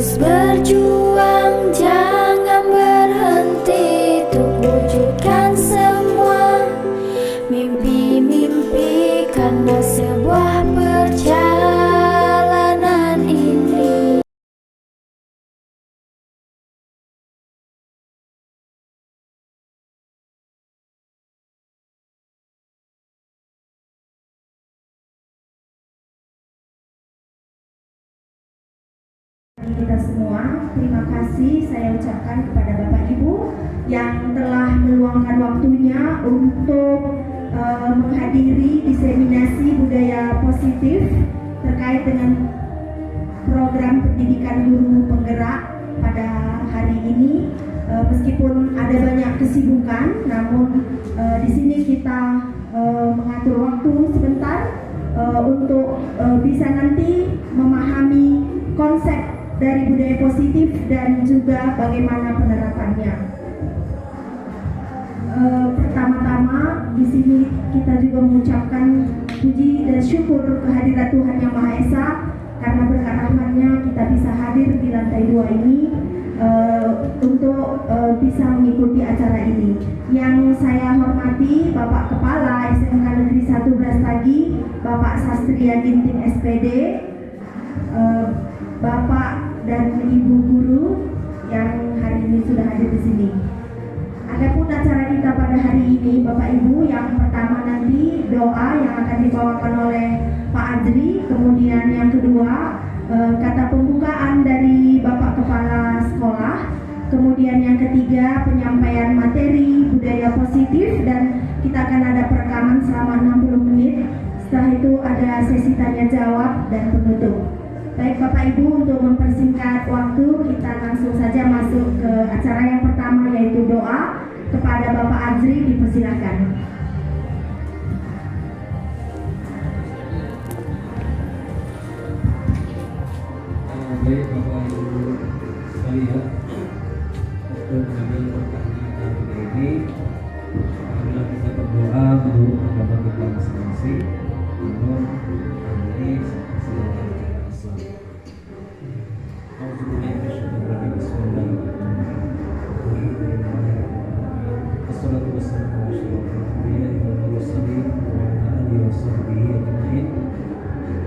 Terus berjuang, jangan berhenti untuk wujudkan semua mimpi-mimpi, karena sebuah perjalanan ini. Kita semua, terima kasih saya ucapkan kepada Bapak Ibu yang telah meluangkan waktunya untuk menghadiri diseminasi budaya positif terkait dengan program pendidikan guru penggerak pada hari ini. Meskipun ada banyak kesibukan, namun di sini kita mengatur waktu sebentar untuk bisa nanti memahami konsep dari budaya positif dan juga bagaimana penerapannya. Pertama-tama di sini kita juga mengucapkan puji dan syukur kehadirat Tuhan Yang Maha Esa, karena berkat rahmat-Nya kita bisa hadir di lantai 2 ini untuk bisa mengikuti acara ini. Yang saya hormati Bapak Kepala SMK Negeri 1 Brastagi, Bapak Sastria Ginting SPD, Bapak dan Ibu guru yang hari ini sudah hadir di sini. Adapun acara kita pada hari ini, Bapak Ibu, yang pertama nanti doa yang akan dibawakan oleh Pak Azri, kemudian yang kedua kata pembukaan dari Bapak Kepala Sekolah, kemudian yang ketiga penyampaian materi budaya positif, dan kita akan ada perekaman selama 60 menit. Setelah itu ada sesi tanya jawab dan penutup. Baik Bapak Ibu, untuk mempersingkat waktu, kita langsung saja masuk ke acara yang pertama, yaitu doa. Kepada Bapak Azri dipersilakan. Baik Bapak Ibu sekalian, untuk mengambil pertanyaan hari ini, marilah kita berdoa menurut agama kita masing-masing. Namun ini sesuai dengan Islam. Assalatu wassalamu ala asyrofil anbiya'i wal mursalin wa ala alihi wa sahbihi ajma'in.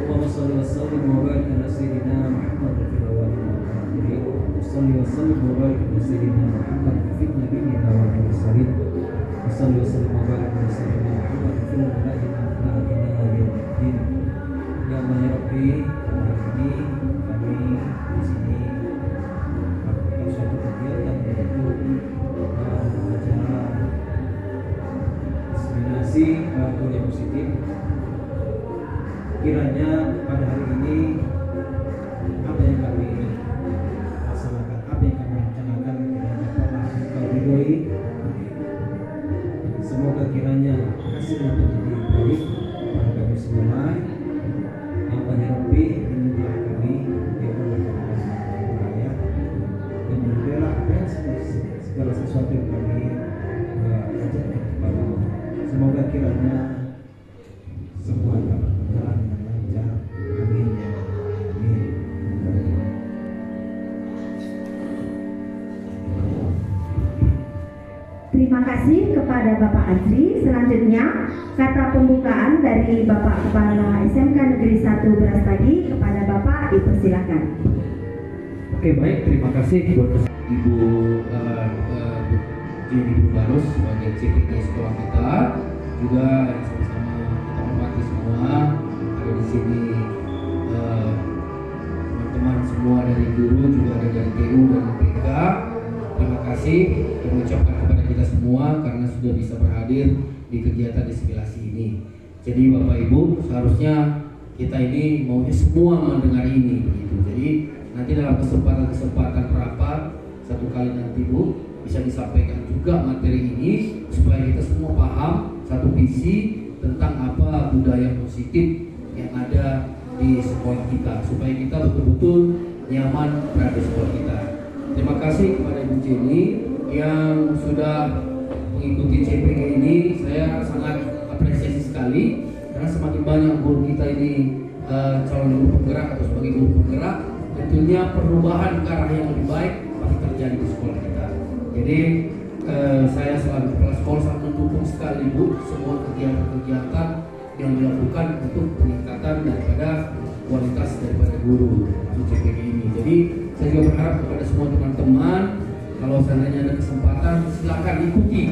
Allahumma shalli wa sallim wa barik ala sayyidina Muhammad fil awwalin wal akhirin. Shalli wa sallim wa barik ala sayyidina Muhammad fil nabiyyin wal mursalin. Shalli wa sallim wa barik ala sayyidina Muhammad fil malaikati ila yaumiddin. Ya Allah ya Rabbi, hari ini kami di sini melakukan suatu kegiatan, yaitu acara diseminasi budaya positif. Kiranya pada hari ini apa yang kami laksanakan, apa yang kami rencanakan, kiranya telah Engkau ridhoi. Semoga kiranya hasilnya menjadi baik pada kami semua. Allah ya Rabbi, lindungilah kami, ya Allah ya, dan berilah apa yang segala sesuatu yang kami ajarkan kepada. Semoga kiranya semua dapat berjalan dengan lancar. Amin ya amin. Terima kasih kepada Bapak Azri. Selanjutnya kata pembukaan dari Bapak Kepala SMK Negeri 1 Brastagi. Kepada Bapak dipersilakan. Oke, baik, terima kasih buat Ibu Jenny Barus sebagai CPG sekolah kita, juga sama-sama kita hormati semua ada di sini, teman-teman semua dari guru, juga ada dari TU dan PK. Terima kasih mengucapkan kepada kita semua karena sudah bisa berhadir di kegiatan disimulasi ini. Jadi Bapak Ibu, seharusnya kita ini maunya semua mendengar ini begitu. Jadi nanti dalam kesempatan rapat satu kali nanti Bu bisa disampaikan juga materi ini supaya kita semua paham satu visi tentang apa budaya positif yang ada di sekolah kita, supaya kita betul-betul nyaman berada di sekolah kita. Terima kasih kepada Ibu Jenny yang sudah mengikuti CPG ini. Saya sangat apresiasi sekali karena semakin banyak guru kita ini calon guru penggerak atau sebagai guru penggerak, tentunya perubahan ke arah yang lebih baik pasti terjadi di sekolah kita. Jadi saya selaku kepala sekolah sangat mendukung sekali Bu semua kegiatan-kegiatan yang dilakukan untuk peningkatan daripada kualitas daripada guru untuk CPG ini. Jadi saya juga berharap kepada semua teman-teman kalau seandainya ada kesempatan silakan ikuti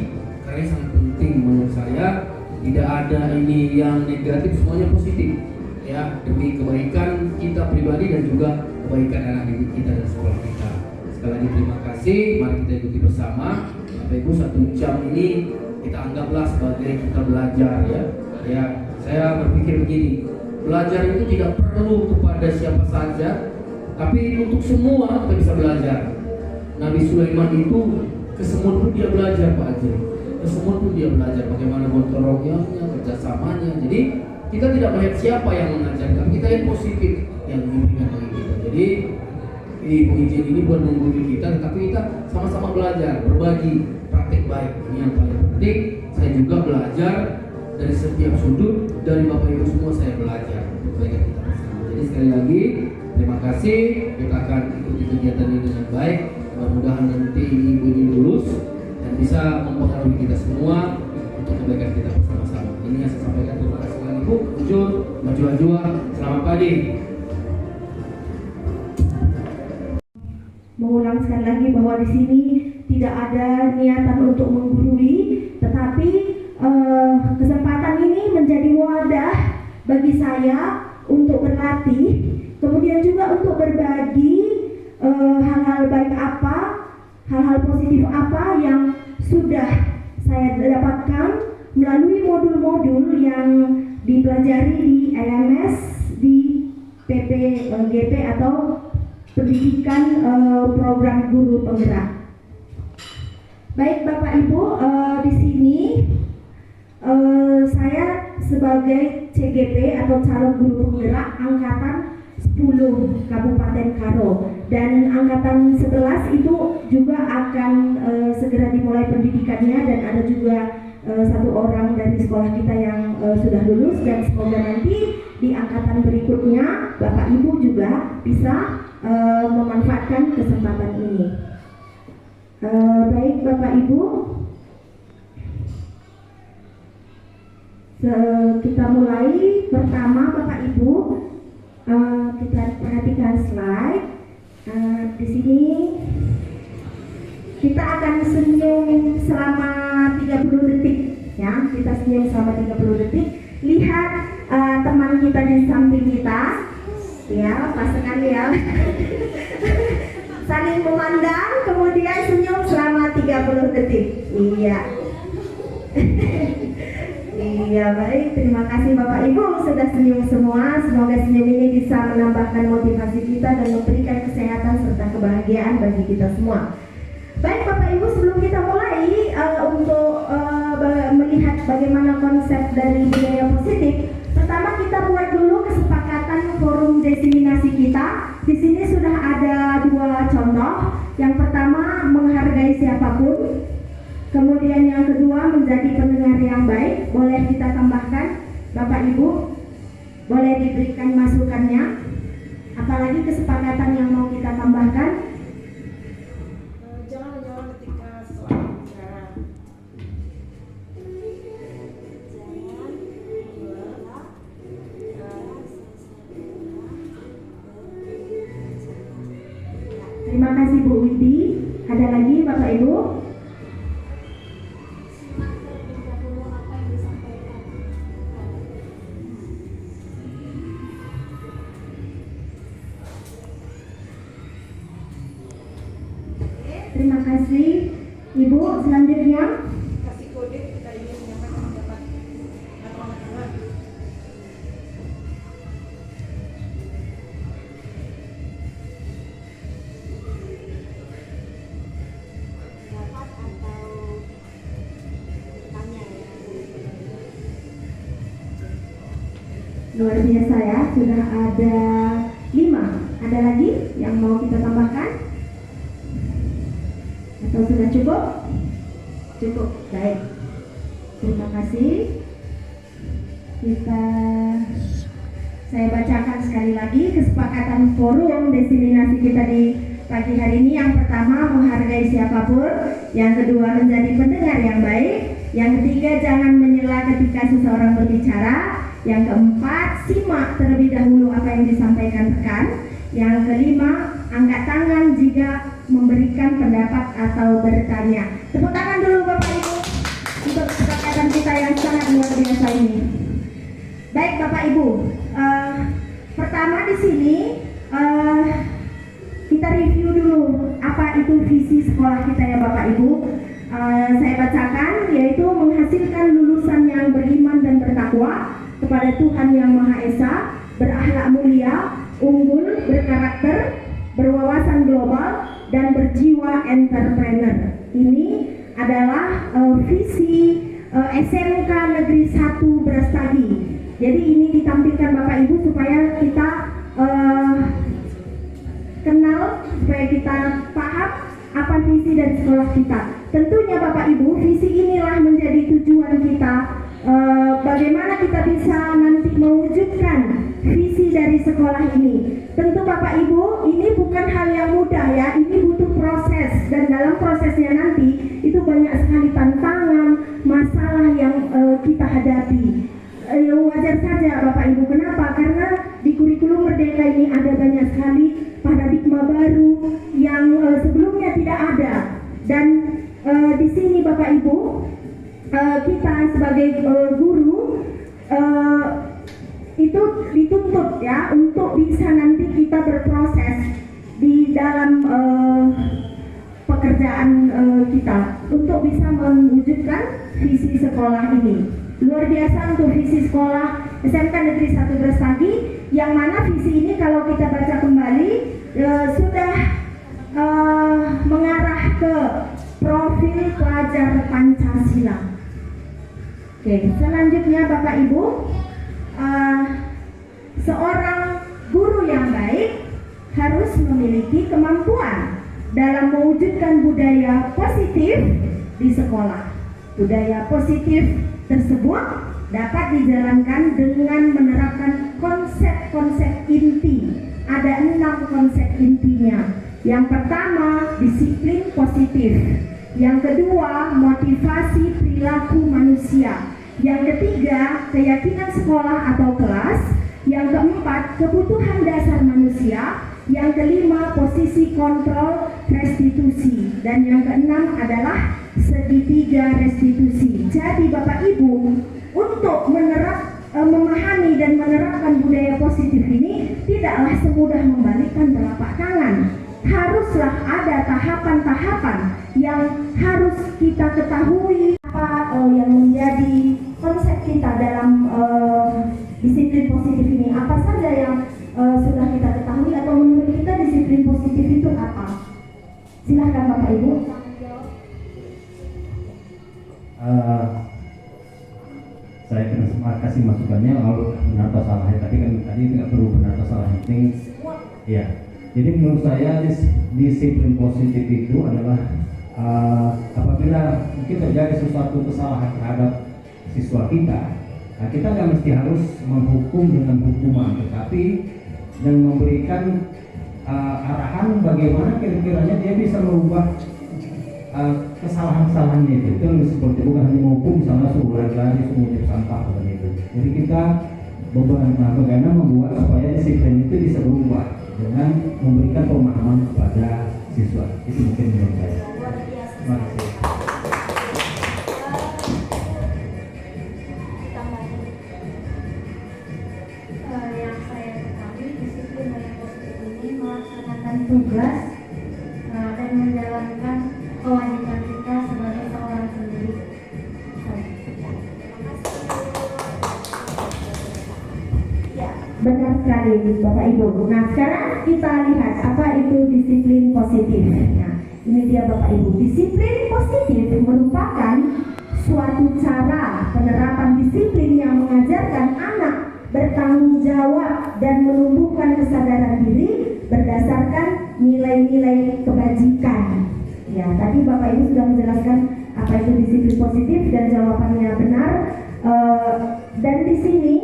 karena ini sangat penting menurut saya. Tidak ada ini yang negatif, semuanya positif ya, demi kebaikan kita pribadi dan juga kebaikan anak didik kita dan sekolah kita. Sekali lagi terima kasih, mari kita ikuti bersama. Bapak Ibu, 1 jam ini kita anggaplah sebagai kita belajar ya. Ya, saya berpikir begini, belajar itu tidak perlu kepada siapa saja, tapi untuk semua kita bisa belajar. Nabi Sulaiman itu ke semut pun dia belajar Pak Haji. Ke semut pun dia belajar bagaimana gotong royongnya, kerjasamanya. Jadi kita tidak melihat siapa yang mengajarkan, kita lihat positif yang diberikan bagi kita. Jadi Ibu izin ini buat mengguru kita, tapi kita sama-sama belajar, berbagi praktik baik. Ini yang paling penting. Saya juga belajar dari setiap sudut, dari Bapak Ibu semua saya belajar untuk kebaikan kita bersama. Jadi sekali lagi terima kasih, kita akan ikuti kegiatan ini dengan baik. Mudah-mudahan nanti Ibu ini lulus dan bisa mempengaruhi kita semua untuk kebaikan kita bersama-sama. Ini yang saya sampaikan. Terima kasih sekali Bu. Jujur, maju-maju. Selamat pagi. Mengulang sekali lagi bahwa di sini tidak ada niatan untuk menggurui, tetapi kesempatan ini menjadi wadah bagi saya untuk berlatih, kemudian juga untuk berbagi hal-hal baik apa, hal-hal positif apa yang sudah saya dapatkan melalui modul-modul yang dipelajari di LMS, di PPGP atau pendidikan program guru penggerak. Baik Bapak Ibu, di sini saya sebagai CGP atau calon guru penggerak angkatan 10 Kabupaten Karo, dan angkatan 11 itu juga akan segera dimulai pendidikannya, dan ada juga 1 orang dari sekolah kita yang sudah lulus, dan semoga nanti di angkatan berikutnya Bapak Ibu juga bisa memanfaatkan kesempatan ini. Baik Bapak Ibu, kita mulai. Pertama Bapak Ibu, kita perhatikan slide. Di sini kita akan senyum selama 30 detik ya. Kita senyum selama 30 detik. Lihat teman kita di samping kita. Ya, pas sekali ya. Saling memandang, kemudian senyum selama 30 detik. Iya. Iya, baik. Terima kasih Bapak Ibu sudah senyum semua. Semoga senyum ini bisa menambahkan motivasi kita dan memberikan kesehatan serta kebahagiaan bagi kita semua. Baik Bapak Ibu, sebelum kita mulai untuk melihat bagaimana konsep dari budaya positif, pertama kita buat dulu kesepakatan forum diseminasi kita. Di sini sudah ada 2 contoh. Yang pertama, menghargai siapapun. Kemudian yang kedua, menjadi pendengar yang baik. Boleh kita tambahkan, Bapak Ibu? Boleh diberikan masukannya? Apalagi kesepakatan yang mau kita tambahkan? Jangan ketika seseorang bicara. Terima kasih Bu Widi. Ada lagi Bapak Ibu? Terima kasih Ibu. Selanjutnya Kasih kode kita ingin menyampaikan pendapat atau anak-anak. Pendapat atau tanya ya. luar biasa ya, sudah ada 5. Ada lagi yang mau kita tambahkan? Atau sudah cukup? Cukup, baik. Terima kasih. Kita Saya bacakan sekali lagi kesepakatan forum desiminasi kita di pagi hari ini. Yang pertama, menghargai siapapun. Yang kedua, menjadi pendengar yang baik. Yang ketiga, jangan menyela ketika seseorang berbicara. Yang keempat, simak terlebih dahulu apa yang disampaikan rekan. Yang kelima, angkat tangan jika memberikan pendapat atau bertanya. Tepuk tangan dulu Bapak Ibu untuk kesepakatan kita yang sangat luar biasa ini. Baik Bapak Ibu, pertama di sini kita review dulu apa itu visi sekolah kita ya Bapak Ibu. Saya bacakan, yaitu menghasilkan lulusan yang beriman dan bertakwa kepada Tuhan Yang Maha Esa, berakhlak mulia, unggul, berkarakter, berwawasan global, dan berjiwa entrepreneur. Ini adalah visi SMK Negeri 1 Brastagi. Jadi ini ditampilkan Bapak Ibu supaya kita kenal, supaya kita paham apa visi dari sekolah kita. Tentunya Bapak Ibu, visi inilah menjadi tujuan kita. Bagaimana kita bisa nanti mewujudkan visi dari sekolah ini. Tentu Bapak Ibu, ini bukan hal yang mudah ya, ini butuh proses, dan dalam prosesnya nanti itu banyak sekali tantangan, masalah yang kita hadapi. Wajar saja Bapak Ibu, kenapa? Karena di kurikulum Merdeka ini ada banyak sekali paradigma baru yang sebelumnya tidak ada, dan di sini Bapak Ibu, kita sebagai guru itu dituntut ya untuk bisa nanti kita berproses di dalam pekerjaan kita untuk bisa mewujudkan visi sekolah ini. Luar biasa untuk visi sekolah SMK Negeri 1 Brastagi, yang mana visi ini kalau kita baca kembali sudah mengarah ke profil pelajar Pancasila. Oke, selanjutnya Bapak Ibu, seorang guru yang baik harus memiliki kemampuan dalam mewujudkan budaya positif di sekolah. Budaya positif tersebut dapat dijalankan dengan menerapkan konsep-konsep inti. Ada 6 konsep intinya. Yang pertama, disiplin positif. Yang kedua, motivasi perilaku manusia. Yang ketiga, keyakinan sekolah atau kelas. Yang keempat, kebutuhan dasar manusia. Yang kelima, posisi kontrol restitusi. Dan yang keenam adalah segitiga restitusi. Jadi Bapak Ibu, untuk memahami dan menerapkan budaya positif ini tidaklah semudah membalikkan telapak tangan. Haruslah ada tahapan-tahapan yang harus kita ketahui apa yang menjadi konsep kita dalam disiplin positif ini. Apa saja yang sudah kita ketahui, atau menurut kita disiplin positif itu apa? Silakan Bapak Ibu. Saya terima kasih masukannya. Kalau benar atau salah ya, tadi tidak perlu benar atau salah, penting ya. Jadi menurut saya disiplin positif itu adalah apabila mungkin terjadi sesuatu kesalahan terhadap siswa kita, kita nggak mesti harus menghukum dengan hukuman, tetapi dan memberikan arahan bagaimana kira-kiranya dia bisa merubah kesalahan-kesalahannya itu lebih seperti bukan hanya menghukum, misalnya suruh lari-lari, suruh ngutip sampah seperti itu. Jadi kita bagaimana membuat supaya disiplin itu bisa berubah dengan memberikan pemahaman kepada siswa. Itu mungkin menurut saya. Terima kasih. Yang saya ketahui, disiplin yang positif ini melaksanakan tugas dan menjalankan kewajiban kita sebagai seorang sendiri. Ya, benar sekali Bapak Ibu. Nah, sekarang kita lihat apa itu disiplin positif. Nah, ini dia Bapak Ibu. Disiplin positif merupakan suatu cara penerapan disiplin yang mengajarkan anak bertanggung jawab dan menumbuhkan kesadaran diri berdasarkan nilai-nilai kebajikan. Ya, tadi Bapak Ibu sudah menjelaskan apa itu disiplin positif dan jawabannya benar. Dan di sini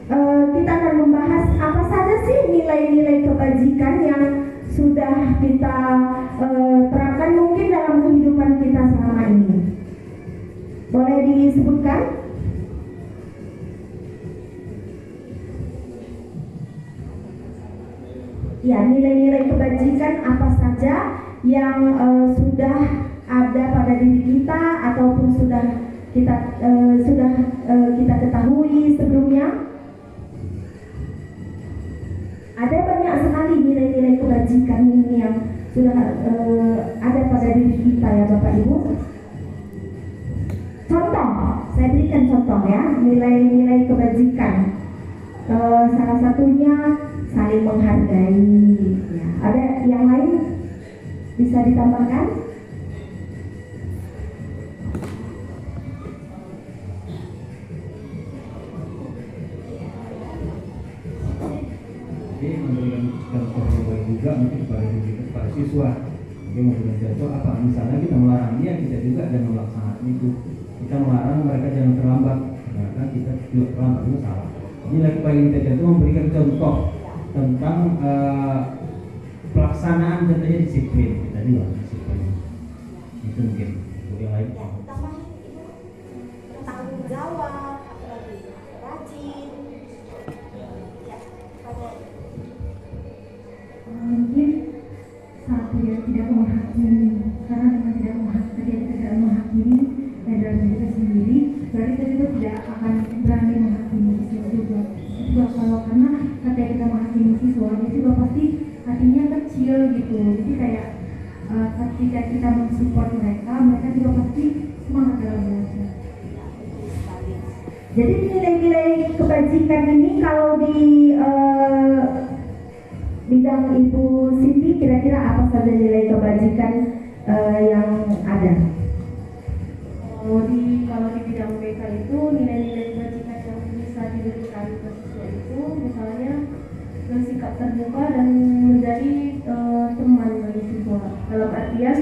kita akan membahas apa saja sih nilai-nilai kebajikan yang sudah kita terapkan mungkin dalam kehidupan kita selama ini. Boleh disebutkan? Ya, nilai-nilai kebajikan apa saja yang sudah ada pada diri kita ataupun sudah kita ketahui sebelumnya. Ada banyak sekali nilai-nilai kebajikan ini yang sudah ada pada diri kita ya Bapak Ibu. Contoh, saya berikan contoh ya, nilai-nilai kebajikan. Salah satunya saling menghargai. Ya, ada yang lain bisa ditambahkan? Jadi memberikan contoh yang baik juga mungkin kepada diri kita, kepada siswa. Jadi memberikan contoh apa? Misalnya kita melarang dia, kita juga jangan melaksanakan itu. Kita melarang mereka jangan terlambat, karena kita juga terlambat itu salah. Nilai paling kita itu memberikan contoh tentang pelaksanaan contohnya disiplin. Kita juga disiplin. Itu mungkin yang lain. Ya, tambahin Ibu. Bertanggung jawab, apalagi rajin. Ya, pada Mungkin satu ya, tidak menghakimi, karena dengan tidak menghakimi dalam diri sendiri, berarti kita juga tidak akan berani menghakimi siswa juga. Karena ketika kita menghakimi siswa, itu juga pasti hatinya kecil gitu. Jadi kayak ketika kita mensupport mereka juga pasti semangat dalam belajar. Jadi nilai-nilai kebajikan ini kalau di bidang Ibu Cindy kira-kira apa saja nilai kebajikan yang ada? Kalau di bidang BK itu nilai-nilai kebajikan yang bisa diberikan ke siswa itu misalnya bersikap terbuka dan menjadi teman bagi siswa. Dalam artian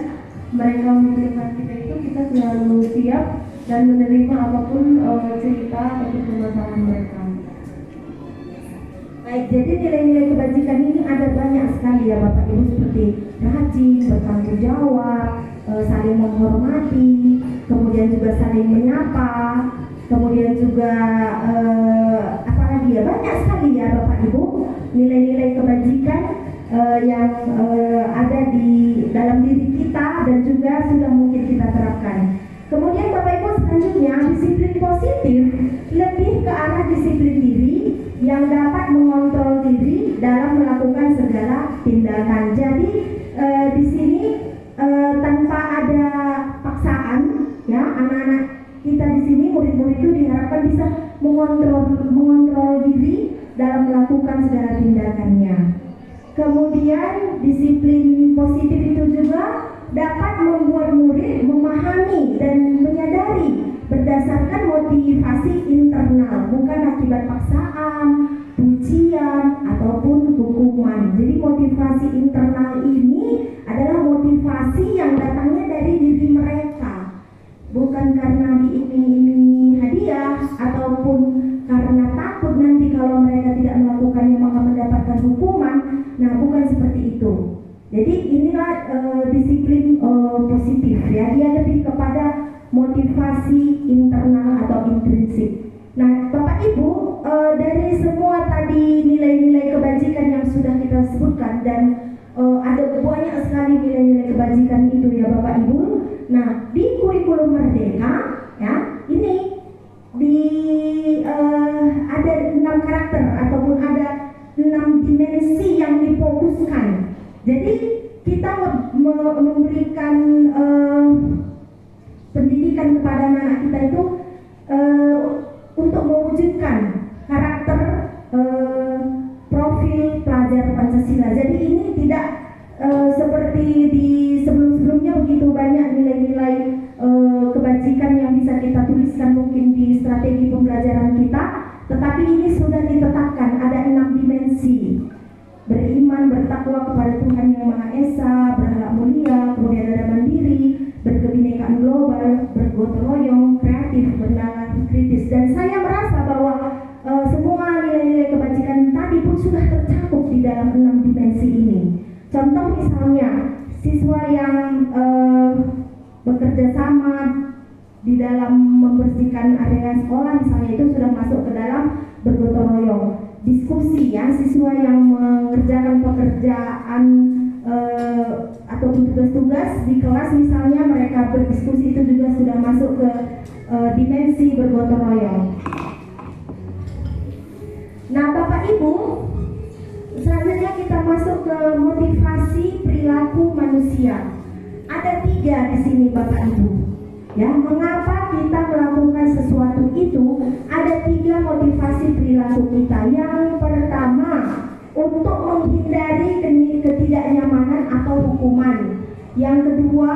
mereka membutuhkan kita itu kita selalu siap dan menerima apapun cerita atau permasalahan mereka. Baik, jadi nilai-nilai kebajikan ini ada banyak sekali ya Bapak Ibu, seperti rajin, bertanggung jawab, saling menghormati, kemudian juga saling menyapa, kemudian juga apalagi ya, banyak sekali ya Bapak Ibu nilai-nilai kebajikan yang ada di dalam diri kita dan juga sudah mungkin kita terapkan. Kemudian Bapak Ibu selanjutnya, disiplin positif lebih ke arah disiplin diri yang dapat mengontrol diri dalam melakukan segala tindakan. Jadi di sini tanpa ada paksaan, ya anak-anak kita di sini murid-murid itu diharapkan bisa mengontrol diri dalam melakukan segala tindakannya. Kemudian disiplin positif itu juga dapat membuat murid memahami dan menyadari berdasarkan motivasi internal, bukan akibat paksaan, pujian, ataupun hukuman. Jadi motivasi internal ini adalah motivasi yang datangnya dari diri mereka, bukan karena diiming-imingi hadiah ataupun karena takut nanti kalau mereka tidak melakukannya maka mendapatkan hukuman. Nah, bukan seperti itu. Jadi inilah disiplin positif ya, dia lebih kepada motivasi internal atau intrinsik. Nah, Bapak Ibu, dari semua tadi nilai-nilai kebajikan yang sudah kita sebutkan dan ada banyak sekali nilai-nilai kebajikan itu ya Bapak Ibu. Nah, di kurikulum Merdeka ya, ini ada 6 karakter ataupun ada 6 dimensi yang difokuskan. Jadi kita memberikan pendidikan kepada anak kita itu untuk mewujudkan karakter profil pelajar Pancasila. Jadi ini tidak seperti di sebelum-sebelumnya begitu banyak nilai-nilai kebajikan yang bisa kita tuliskan mungkin di strategi pembelajaran kita, tetapi ini sudah ditetapkan ada 6 dimensi. Beriman, bertakwa kepada Tuhan Yang Maha Esa, berakhlak mulia, kemudian ada mandiri, berkebinekaan global, bergotong royong, kreatif, bernalar kritis. Dan saya merasa bahwa semua nilai siswa yang bekerja sama di dalam membersihkan area sekolah misalnya itu sudah masuk ke dalam bergotong royong. Diskusi ya, siswa yang mengerjakan pekerjaan ataupun tugas-tugas di kelas misalnya mereka berdiskusi itu juga sudah masuk ke dimensi bergotong royong. Nah, Bapak Ibu, selanjutnya kita masuk ke motivasi perilaku manusia. Ada 3 di sini Bapak Ibu. Ya, mengapa kita melakukan sesuatu itu? Ada 3 motivasi perilaku kita. Yang pertama, untuk menghindari ketidaknyamanan atau hukuman. Yang kedua,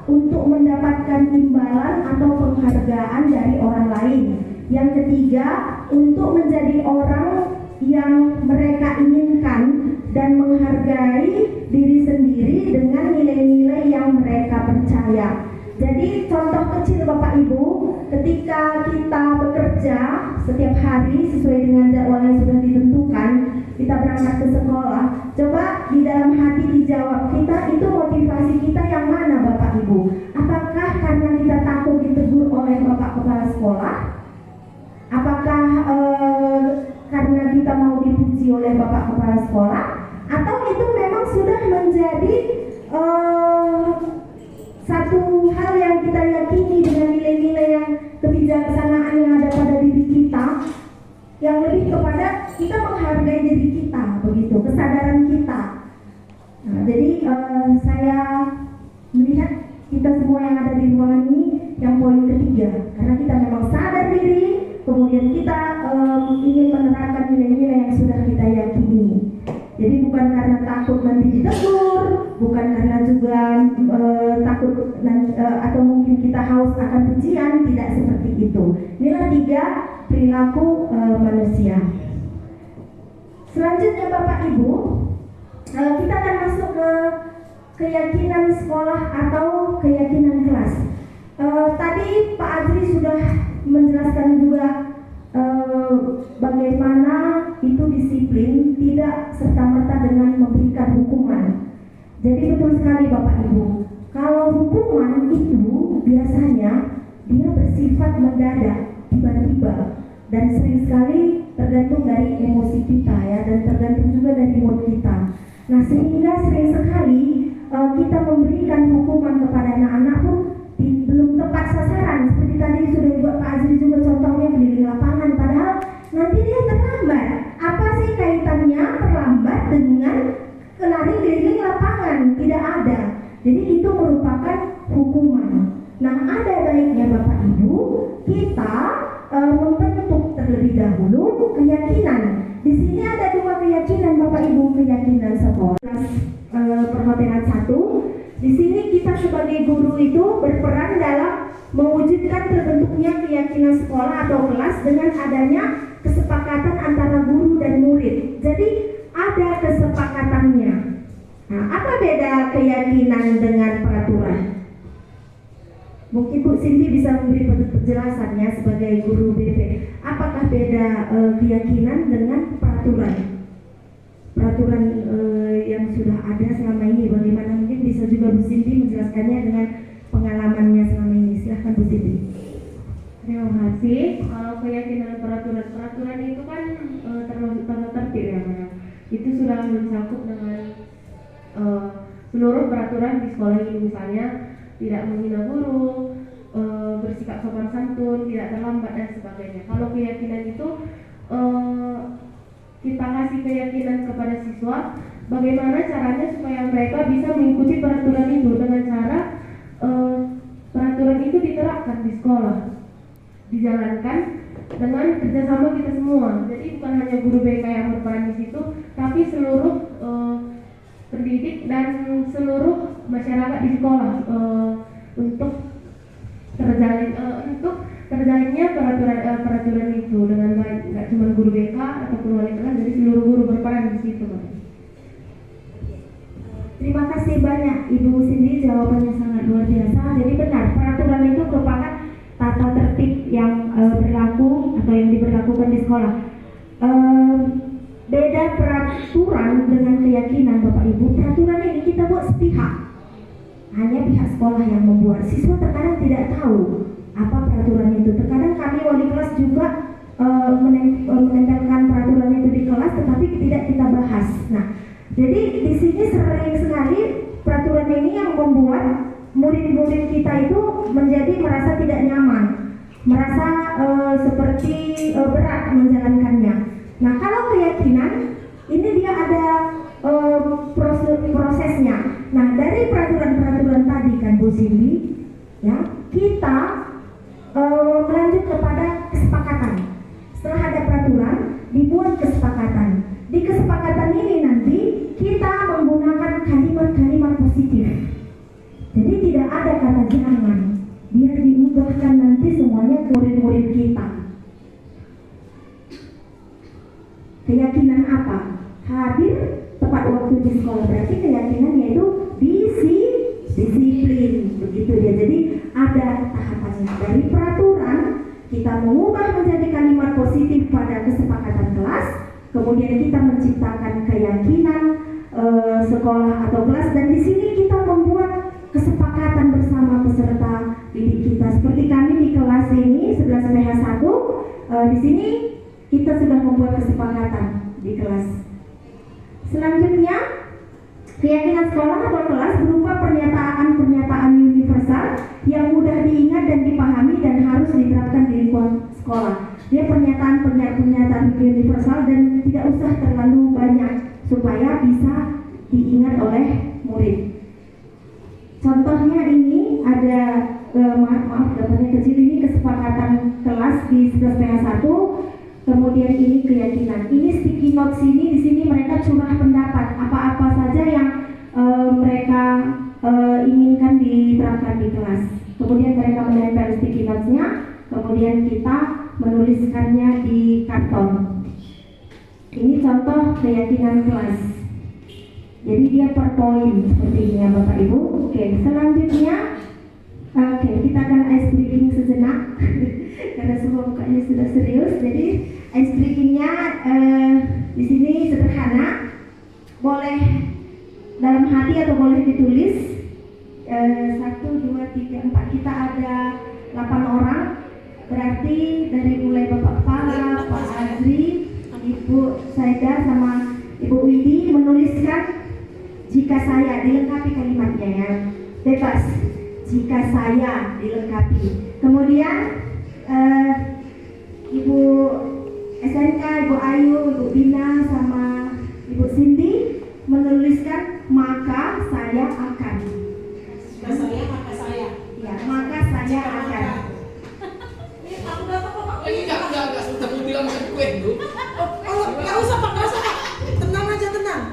untuk mendapatkan imbalan atau penghargaan dari orang lain. Yang ketiga, untuk menjadi orang yang mereka inginkan dan menghargai diri sendiri dengan nilai-nilai yang mereka percaya. Jadi contoh kecil Bapak Ibu, ketika kita bekerja setiap hari sesuai dengan jadwal yang sudah ditentukan, kita berangkat ke sekolah, coba di dalam hati dijawab, kita itu motivasi kita yang mana Bapak Ibu? Apakah karena kita takut ditegur oleh Bapak Kepala Sekolah? Apakah karena kita mau dipuji oleh Bapak Kepala Sekolah? Atau itu memang sudah menjadi satu hal yang kita yakini dengan nilai-nilai yang kebijaksanaan yang ada pada diri kita, yang lebih kepada kita menghargai diri kita, begitu, kesadaran kita. Nah, jadi saya melihat kita semua yang ada di ruangan ini yang poin ketiga, karena kita memang sadar diri, kemudian kita ingin menerapkan nilai-nilai yang sudah kita yakini. Jadi bukan karena takut nanti ditegur, bukan karena juga takut atau mungkin kita haus akan pujian, tidak seperti itu. Inilah 3 perilaku manusia. Selanjutnya Bapak Ibu, kita akan masuk ke keyakinan sekolah atau keyakinan kelas. Tadi Pak Adri sudah menjelaskan juga bagaimana itu disiplin tidak serta-merta dengan memberikan hukuman. Jadi betul sekali Bapak Ibu, kalau hukuman itu biasanya dia bersifat mendadak, tiba-tiba, dan sering sekali tergantung dari emosi kita ya, dan tergantung juga dari mood kita. Nah, sehingga sering sekali kita memberikan hukuman kepada anak-anak pun belum tepat sasaran. Seperti tadi sudah juga Pak Azri juga contohnya keliling lapangan, padahal nanti dia terlambat. Apa sih kaitannya terlambat dengan lari keliling lapangan? Tidak ada. Jadi itu merupakan hukuman. Nah, ada baiknya Bapak Ibu kita membentuk terlebih dahulu keyakinan. Di sini ada 2 keyakinan Bapak Ibu, keyakinan sekolah perhotelan 1. Di sini kita sebagai guru itu berperan dalam mewujudkan terbentuknya keyakinan sekolah atau kelas dengan adanya kesepakatan antara guru dan murid. Jadi ada kesepakatannya. Nah, apa beda keyakinan dengan peraturan? Mungkin Bu Cindy bisa memberi penjelasannya sebagai guru BP. Apakah beda keyakinan dengan peraturan? Peraturan yang sudah ada selama ini bagaimana? Mungkin bisa juga Bu Cindy menjelaskannya dengan pengalamannya selama ini. Silahkan Bu Cindy. Terima kasih. Kalau keyakinan peraturan itu kan termasuk tata tertib ya, Pak. Itu sudah mencakup dengan seluruh peraturan di sekolah ini, misalnya tidak menghina guru, bersikap sopan santun, tidak terlambat dan sebagainya. Kalau keyakinan itu kita kasih keyakinan kepada siswa, bagaimana caranya supaya mereka bisa mengikuti peraturan itu dengan cara peraturan itu diterapkan di sekolah, dijalankan dengan kerjasama kita semua. Jadi bukan hanya guru BK yang berperan di situ, tapi seluruh pendidik dan seluruh masyarakat di sekolah untuk terjalinnya peraturan itu dengan baik. Nggak cuma guru BK ataupun wali kelas, jadi seluruh guru berperan di situ, Pak. Terima kasih banyak Ibu Cindy, jawabannya sangat luar biasa. Jadi benar, peraturan itu merupakan tata tertib yang berlaku atau yang diberlakukan di sekolah. Beda peraturan dengan keyakinan Bapak Ibu. Peraturan ini kita buat sepihak. hanya pihak sekolah yang membuat. Siswa terkadang tidak tahu apa peraturan itu. Terkadang kami wali kelas juga menempelkan peraturan itu di kelas, tetapi tidak kita bahas. Nah, jadi di sini sering sekali peraturan ini yang membuat murid-murid kita itu menjadi merasa tidak nyaman, merasa seperti berat menjalankannya. Nah, kalau keyakinan ini dia ada prosesnya. Nah, dari peraturan-peraturan tadi kan Bu Cindy, ya, kita melanjut kepada kesepakatan. Setelah ada peraturan, dibuat kesepakatan. Di kesepakatan ini nanti kita menggunakan kalimat-kalimat positif. Jadi tidak ada kata jangan, biar diubahkan nanti semuanya ke murid-murid kita. Keyakinan apa? Hadir tepat waktu di sekolah, berarti keyakinan yaitu disiplin, begitu ya. Jadi ada tahapannya. Dari peraturan kita mengubah menjadi kalimat positif pada kesepakatan kelas, kemudian kita menciptakan keyakinan sekolah atau kelas, dan di sini kita membuat kesepakatan bersama peserta didik kita. Seperti kami di kelas ini 11 PH1, di sini kita sudah membuat kesepakatan di kelas. Selanjutnya, keyakinan sekolah atau kelas berupa pernyataan-pernyataan universal yang mudah diingat dan dipahami dan harus diterapkan di lingkungan sekolah. Dia pernyataan universal dan tidak usah terlalu banyak supaya bisa diingat oleh murid. Contohnya ini ada maaf gambarnya kecil, ini kesepakatan kelas di 11 PH1. Kemudian ini keyakinan. Ini sticky notes ini, di sini mereka curah pendapat apa-apa saja yang mereka inginkan diterapkan di kelas. Kemudian mereka menempel sticky notes-nya, kemudian kita menuliskannya di karton. Ini contoh keyakinan kelas. Jadi dia per poin seperti ini ya Bapak Ibu. Oke, selanjutnya kita akan ice breaking sejenak karena semua mukanya sudah serius. Jadi ice breakingnya di sini sederhana, boleh dalam hati atau boleh ditulis. 1, 2, 3, 4. Kita ada 8 orang, berarti dari mulai Bapak Kepala, Pak Azri, Ibu Saida sama Ibu Widi menuliskan jika saya, dilengkapi kalimatnya ya, bebas. Jika saya, dilengkapi. Kemudian Ibu SNK, Ibu Ayu, Ibu Bina sama Ibu Cindy menuliskan maka saya akan. Jika saya, maka saya. Ya, maka saya akan. Ini aku udah apa Pak? Enggak, sudah mau bilang makan kue dulu. Oh, nggak usah Pak, nggak usah Pak. Tenang aja, tenang.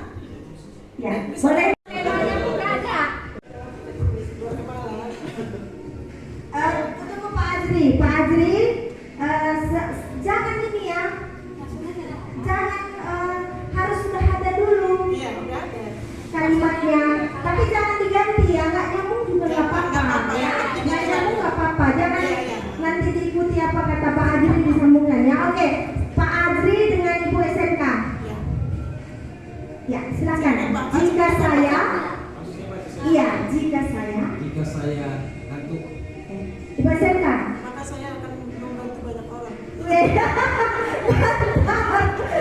Ya, boleh. Ketemu Pak Azri. Pak Azri, jangan ini ya. Jangan harus sudah ada dulu Iya, udah ada. kalimatnya. Tapi jangan diganti ya, nggak nyambung juga nggak apa-apa. Ya. Nggak nyambung nggak apa-apa. Jangan Iya. nanti diikuti apa kata Pak Azri disambungkan ya. Oke, Pak Azri dengan Ibu SNK. Iya. Ya, silakan. Jika saya, iya, jika saya, ngantuk. Ibu SNK. Maka saya akan membantu banyak orang.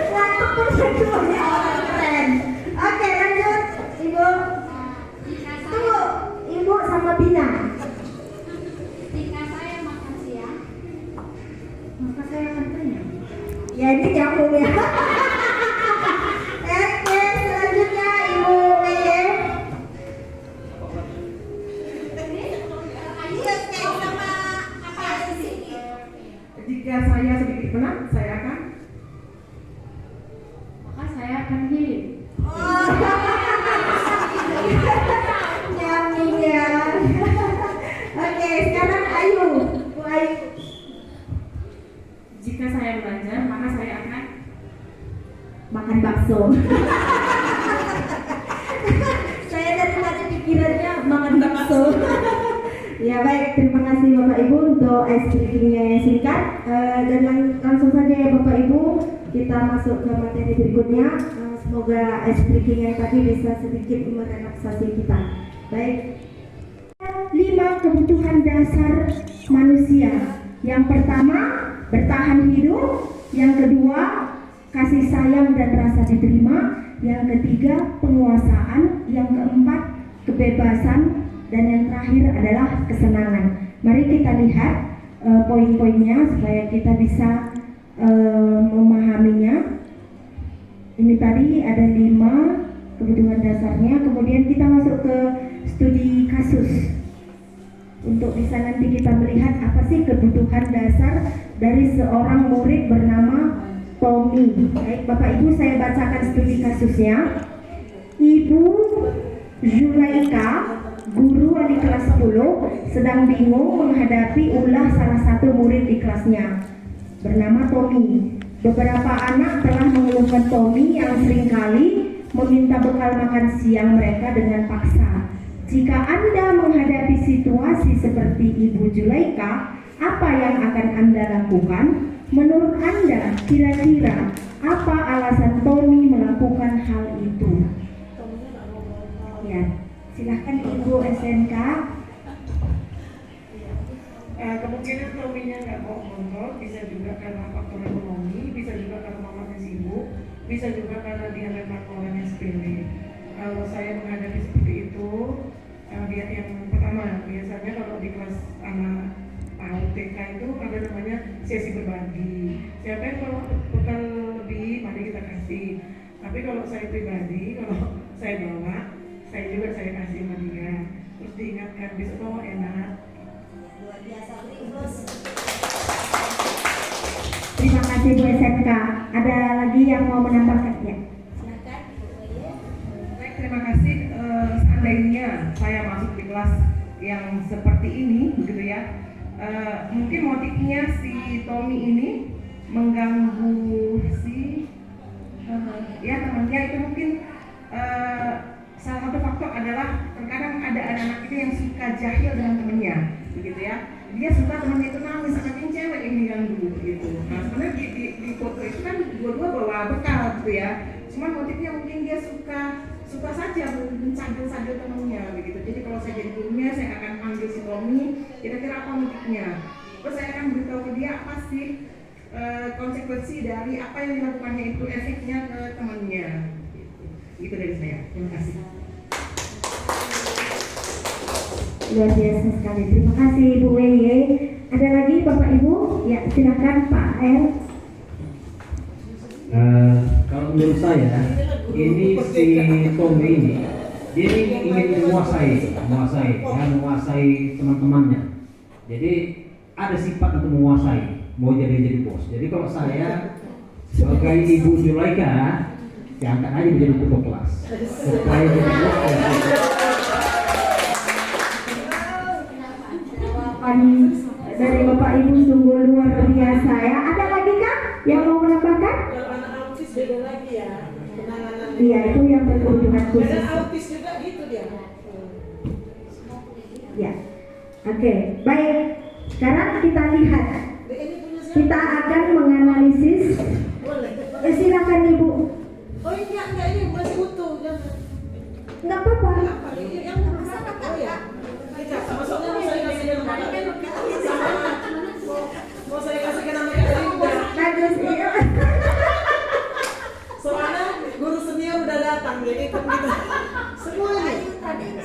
Ngantuk berseduanya orang keren. Oke, lanjut Ibu. Tunggu, Ibu sama Bina. Jika saya makan siang, Maka saya akan tanya. Ya ini nyambung ya. Oke, selanjutnya Ibu Meye. sama apa di sini? Jika saya sedikit menang, saya akan. Maka saya akan healing. Nyambung ya. Oke, sekarang Ayu. Bu Ayu. Jika saya belajar, maka saya akan. Makan bakso. Saya dari tadi pikirannya makan bakso. Ya baik, terima kasih Bapak Ibu untuk ice breakingnya yang singkat. Dan langsung saja ya Bapak Ibu, kita masuk ke materi berikutnya. Semoga ice breaking yang tadi bisa sedikit merelaksasi kita. Baik, kebutuhan dasar manusia. Yang pertama, bertahan hidup. Yang kedua, kasih sayang dan rasa diterima. Yang ketiga, penguasaan. Yang keempat, kebebasan. Dan yang terakhir adalah kesenangan. Mari kita lihat poin-poinnya supaya kita bisa memahaminya. Ini tadi ada 5 kebutuhan dasarnya. Kemudian kita masuk ke studi kasus untuk bisa nanti kita melihat apa sih kebutuhan dasar dari seorang murid bernama Tommy. Baik, Bapak Ibu, saya bacakan studi kasusnya. Ibu Zulaika, guru wali kelas 10, sedang bingung menghadapi ulah salah satu murid di kelasnya bernama Tommy. Beberapa anak telah mengeluhkan Tommy yang seringkali meminta bekal makan siang mereka dengan paksa. Jika Anda menghadapi situasi seperti Ibu Zulaika, apa yang akan Anda lakukan? Menurut Anda, kira-kira apa alasan Tommy melakukan hal itu? Ya, silahkan Ibu SMK. Kemungkinan Tommy-nya nggak mau ngontrol, bisa juga karena faktor ekonomi, bisa juga karena mamanya sibuk, bisa juga karena dia memang orang yang sepele. Kalau saya menghadapi seperti itu, dia yang pertama, biasanya kalau di kelas anak PAUD TK itu ada namanya sesi berbagi. Siapa yang kalau bekal lebih, mari kita kasih. Tapi kalau saya pribadi, kalau saya bawa, saya juga saya kasih sama dia. Terus diingatkan, besok mau enak. Luar biasa, terus. Terima kasih Bu SMK. Ada lagi yang mau menambahkan? Ya. Silakan. Baik, terima kasih. Seandainya saya masuk di kelas yang seperti ini, begitu ya, mungkin motifnya si Tommy ini mengganggu si ya temannya itu mungkin salah satu faktor adalah terkadang ada anak-anak itu yang suka jahil dengan temannya, begitu ya. Dia suka temannya itu nangis, anaknya cewek yang diganggu, gitu. Nah sebenarnya di foto itu kan dua-dua bawa bekal, gitu ya. Cuman motifnya mungkin dia suka saja mencandil temannya, begitu. Jadi kalau saya jadi gurunya, saya akan panggil si Tommy, kira-kira apa motifnya. Terus saya akan beritahu ke dia apa sih konsekuensi dari apa yang dilakukannya itu, efeknya ke temannya. Itu dari saya. Terima kasih. Luar biasa sekali. Terima kasih Bu Weye. Ada lagi Bapak Ibu? Ya, silakan Pak El. Kalau menurut saya, ini si Tommy ini, dia ini ingin menguasai teman-temannya. Jadi ada sifat untuk menguasai, mau jadi bos. Jadi kalau saya sebagai Ibu Zulaika, diangkat aja menjadi ketua kelas supaya jadi bos. Jawaban dari Bapak Ibu sungguh luar biasa ya. Ada lagi kah yang mau menambahkan? Kalau anak autis beda lagi ya penanganan. Iya, itu yang berkebutuhan khusus. Ada autis juga gitu dia. Ya. Oke, baik. Sekarang kita lihat. Kita akan menganalisis. Boleh. Silakan Ibu. Oh enggak ini masih utuh jangan. Enggak apa-apa. Apa ini yang oh ya. Kita maksudnya mau saya kasih nama mau saya kasih nama Linda. Bagus ya. Soalnya guru senior udah datang jadi kan kita semuanya.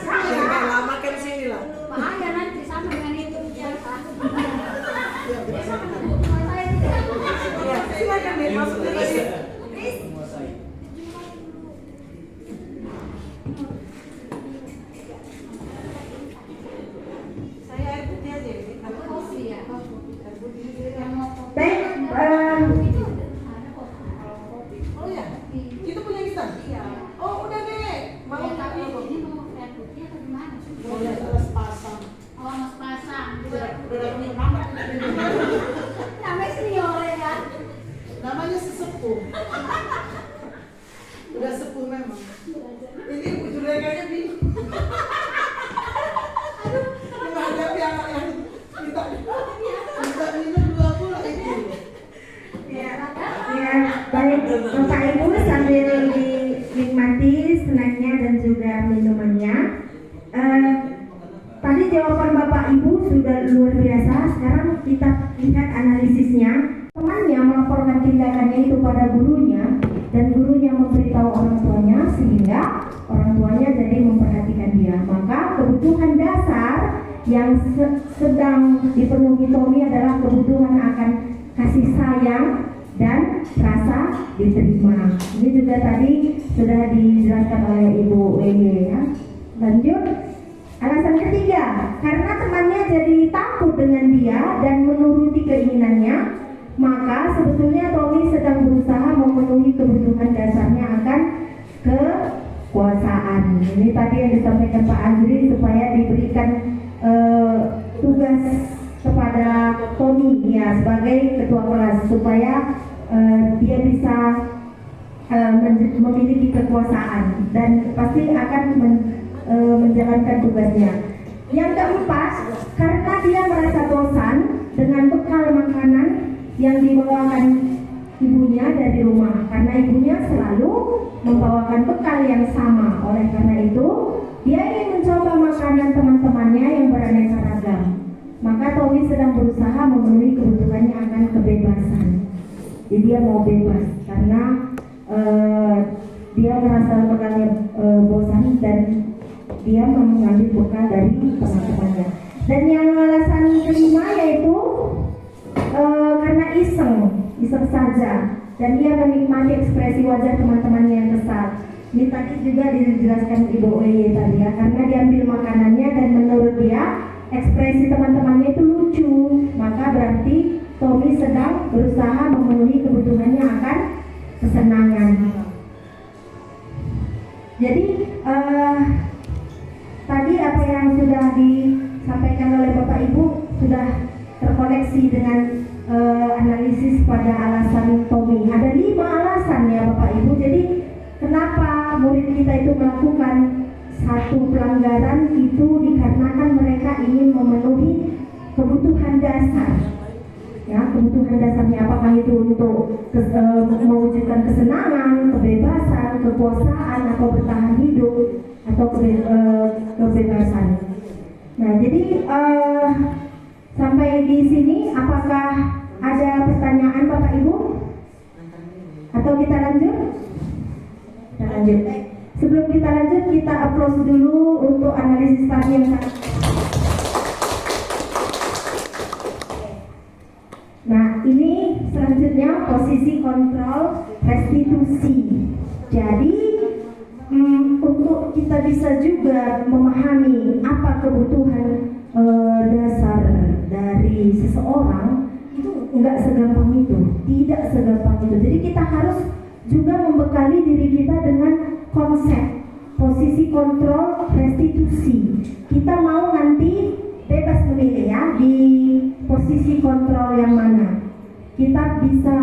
Jangan lama kan sini lah. Bahaya nanti sama dengan itu biasa. Ya, silakan deh masuk ke sini. Ibu sudah luar biasa. Sekarang kita lihat analisisnya. Temannya melaporkan tindakannya itu pada gurunya dan gurunya memberitahu orang tuanya sehingga orang tuanya jadi memperhatikan dia. Maka kebutuhan dasar yang sedang dipenuhi Tommy adalah kebutuhan akan kasih sayang dan rasa diterima. Ini juga tadi sudah dijelaskan oleh Ibu WY ya. Lanjut. Alasan ketiga, karena temannya jadi takut dengan dia dan menuruti keinginannya, maka sebetulnya Tommy sedang berusaha memenuhi kebutuhan dasarnya akan kekuasaan. Ini tadi yang disampaikan Pak Azri supaya diberikan tugas kepada Tommy ya sebagai ketua kelas supaya dia bisa memiliki kekuasaan dan pasti akan menjalankan tugasnya. Yang keempat, karena dia merasa bosan dengan bekal makanan yang dibawakan ibunya dari rumah, karena ibunya selalu membawakan bekal yang sama. Oleh karena itu, dia ingin mencoba makanan teman-temannya yang beraneka ragam. Maka Tommy sedang berusaha memenuhi kebutuhannya akan kebebasan. Jadi dia mau bebas karena dia merasa bekalnya bosan dan dia mengambil bekal dari teman-temannya. Dan yang alasan kelima yaitu karena iseng saja dan dia menikmati ekspresi wajah teman-temannya yang kesal. Ini tadi juga dijelaskan Ibu WY tadi ya, karena diambil makanannya dan menurut dia ekspresi teman-temannya itu lucu, maka berarti Tommy sedang berusaha memenuhi kebutuhannya akan kesenangan. Jadi tadi apa yang sudah disampaikan oleh Bapak Ibu sudah terkoneksi dengan analisis pada alasan Tommy. Ada 5 alasan ya Bapak Ibu. Jadi kenapa murid kita itu melakukan satu pelanggaran itu dikarenakan mereka ingin memenuhi kebutuhan dasar. Ya, kebutuhan dasarnya apakah itu untuk mewujudkan kesenangan, kebebasan, kekuasaan atau bertahan hidup atau kebebasan. Nah, jadi sampai di sini apakah ada pertanyaan Bapak Ibu? Atau kita lanjut? Kita lanjut. Sebelum kita lanjut, kita applause dulu untuk analisis tadi yang sangat. Nah, ini selanjutnya posisi kontrol restitusi. Jadi untuk kita bisa juga memahami apa kebutuhan dasar dari seseorang itu enggak segampang itu, tidak segampang itu. Jadi kita harus juga membekali diri kita dengan konsep posisi kontrol restitusi. Kita mau nanti bebas memilih ya di posisi kontrol yang mana. Kita bisa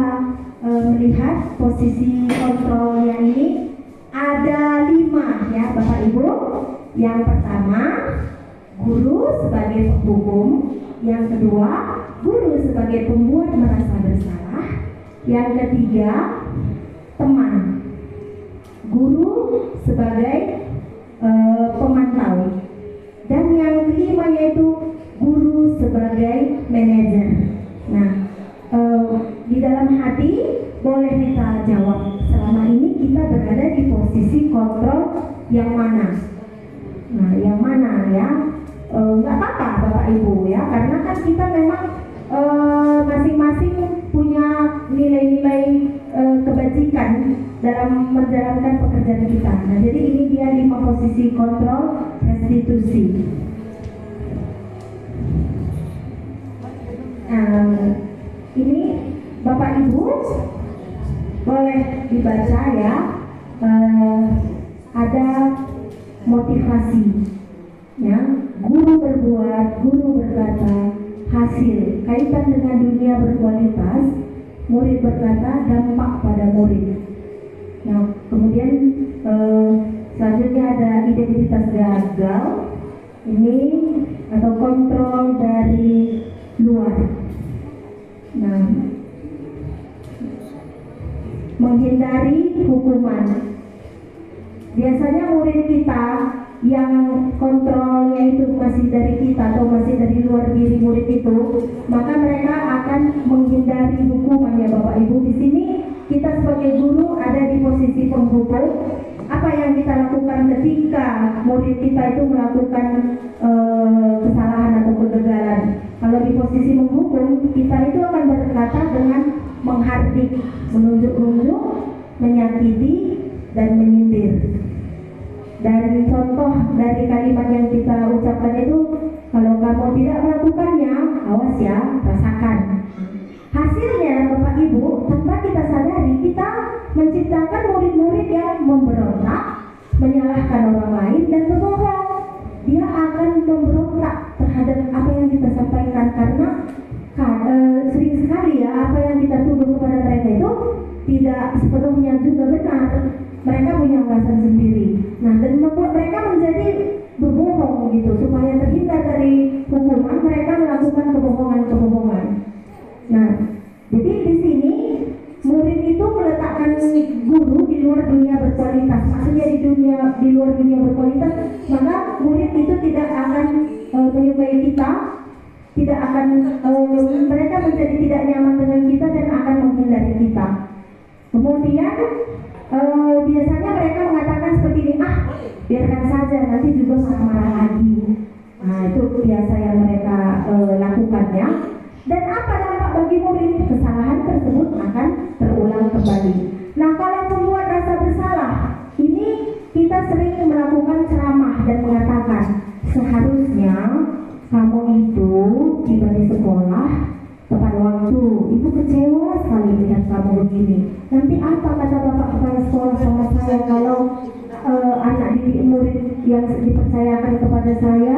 melihat posisi kontrol yang ini ada 5 ya Bapak Ibu. Yang pertama, guru sebagai penghukum. Yang kedua, guru sebagai pembuat merasa bersalah. Yang ketiga, teman. Guru sebagai pemantau. Dan yang kelima yaitu guru sebagai manajer. Nah, di dalam hati boleh kita jawab, selama ini kita berada di posisi kontrol yang mana? Nah, yang mana ya? Nggak apa-apa Bapak Ibu ya, karena kan kita memang masing-masing punya nilai-nilai kebajikan dalam menjalankan pekerjaan kita. Nah, jadi ini dia 5 posisi kontrol restitusi. Ini Bapak Ibu boleh dibaca ya, ada motivasi ya, guru berbuat, guru berkata, hasil kaitan dengan dunia berkualitas, murid berkata, dampak pada murid. Nah, kemudian selanjutnya ada identitas gagal, ini atau kontrol dari luar. Nah, menghindari hukuman. Biasanya murid kita yang kontrolnya itu masih dari kita atau masih dari luar diri murid itu, maka mereka akan menghindari hukuman ya Bapak Ibu. Di sini kita sebagai guru ada di posisi penghukum. Apa yang kita lakukan ketika murid kita itu melakukan kesalahan atau kegagalan? Kalau di posisi menghukum, kita itu akan berkata dengan menghardik, menunjuk-nunjuk, menyakiti, dan menyindir. Dan contoh dari kalimat yang kita ucapkan itu, kalau kamu tidak melakukannya, awas ya, rasakan. Hasilnya Bapak Ibu, tanpa kita sadari, kita menciptakan murid-murid yang memberontak, menyalahkan orang lain, dan berbohong. Dia akan memberontak terhadap apa yang kita sampaikan, karena sering sekali ya apa yang kita tuduh kepada mereka itu tidak sepenuhnya juga benar. Mereka punya alasan sendiri. Nah, dan membuat mereka menjadi berbohong gitu, supaya terhindar dari hukuman, mereka melakukan kebohongan-kebohongan. Nah, jadi di sini murid itu meletakkan guru di luar dunia berkualitas. Maksudnya di luar dunia berkualitas, maka murid itu tidak akan menyukai kita, tidak akan mereka menjadi tidak nyaman dengan kita dan akan menghindari kita. Kemudian biasanya mereka mengatakan seperti ini, biarkan saja, nanti juga marah-marah lagi. Nah, itu biasa yang mereka lakukannya. Dan apa dampak bagi murid? Kesalahan tersebut akan terulang kembali. Nah, kalau membuat rasa bersalah, ini kita sering melakukan ceramah dan mengatakan, seharusnya kamu itu tiba di sekolah tepat waktu. Ibu kecewa sekali melihat kamu begini. Nanti apa kata bapak kepala sekolah sama saya kalau anak didik murid yang dipercayakan kepada saya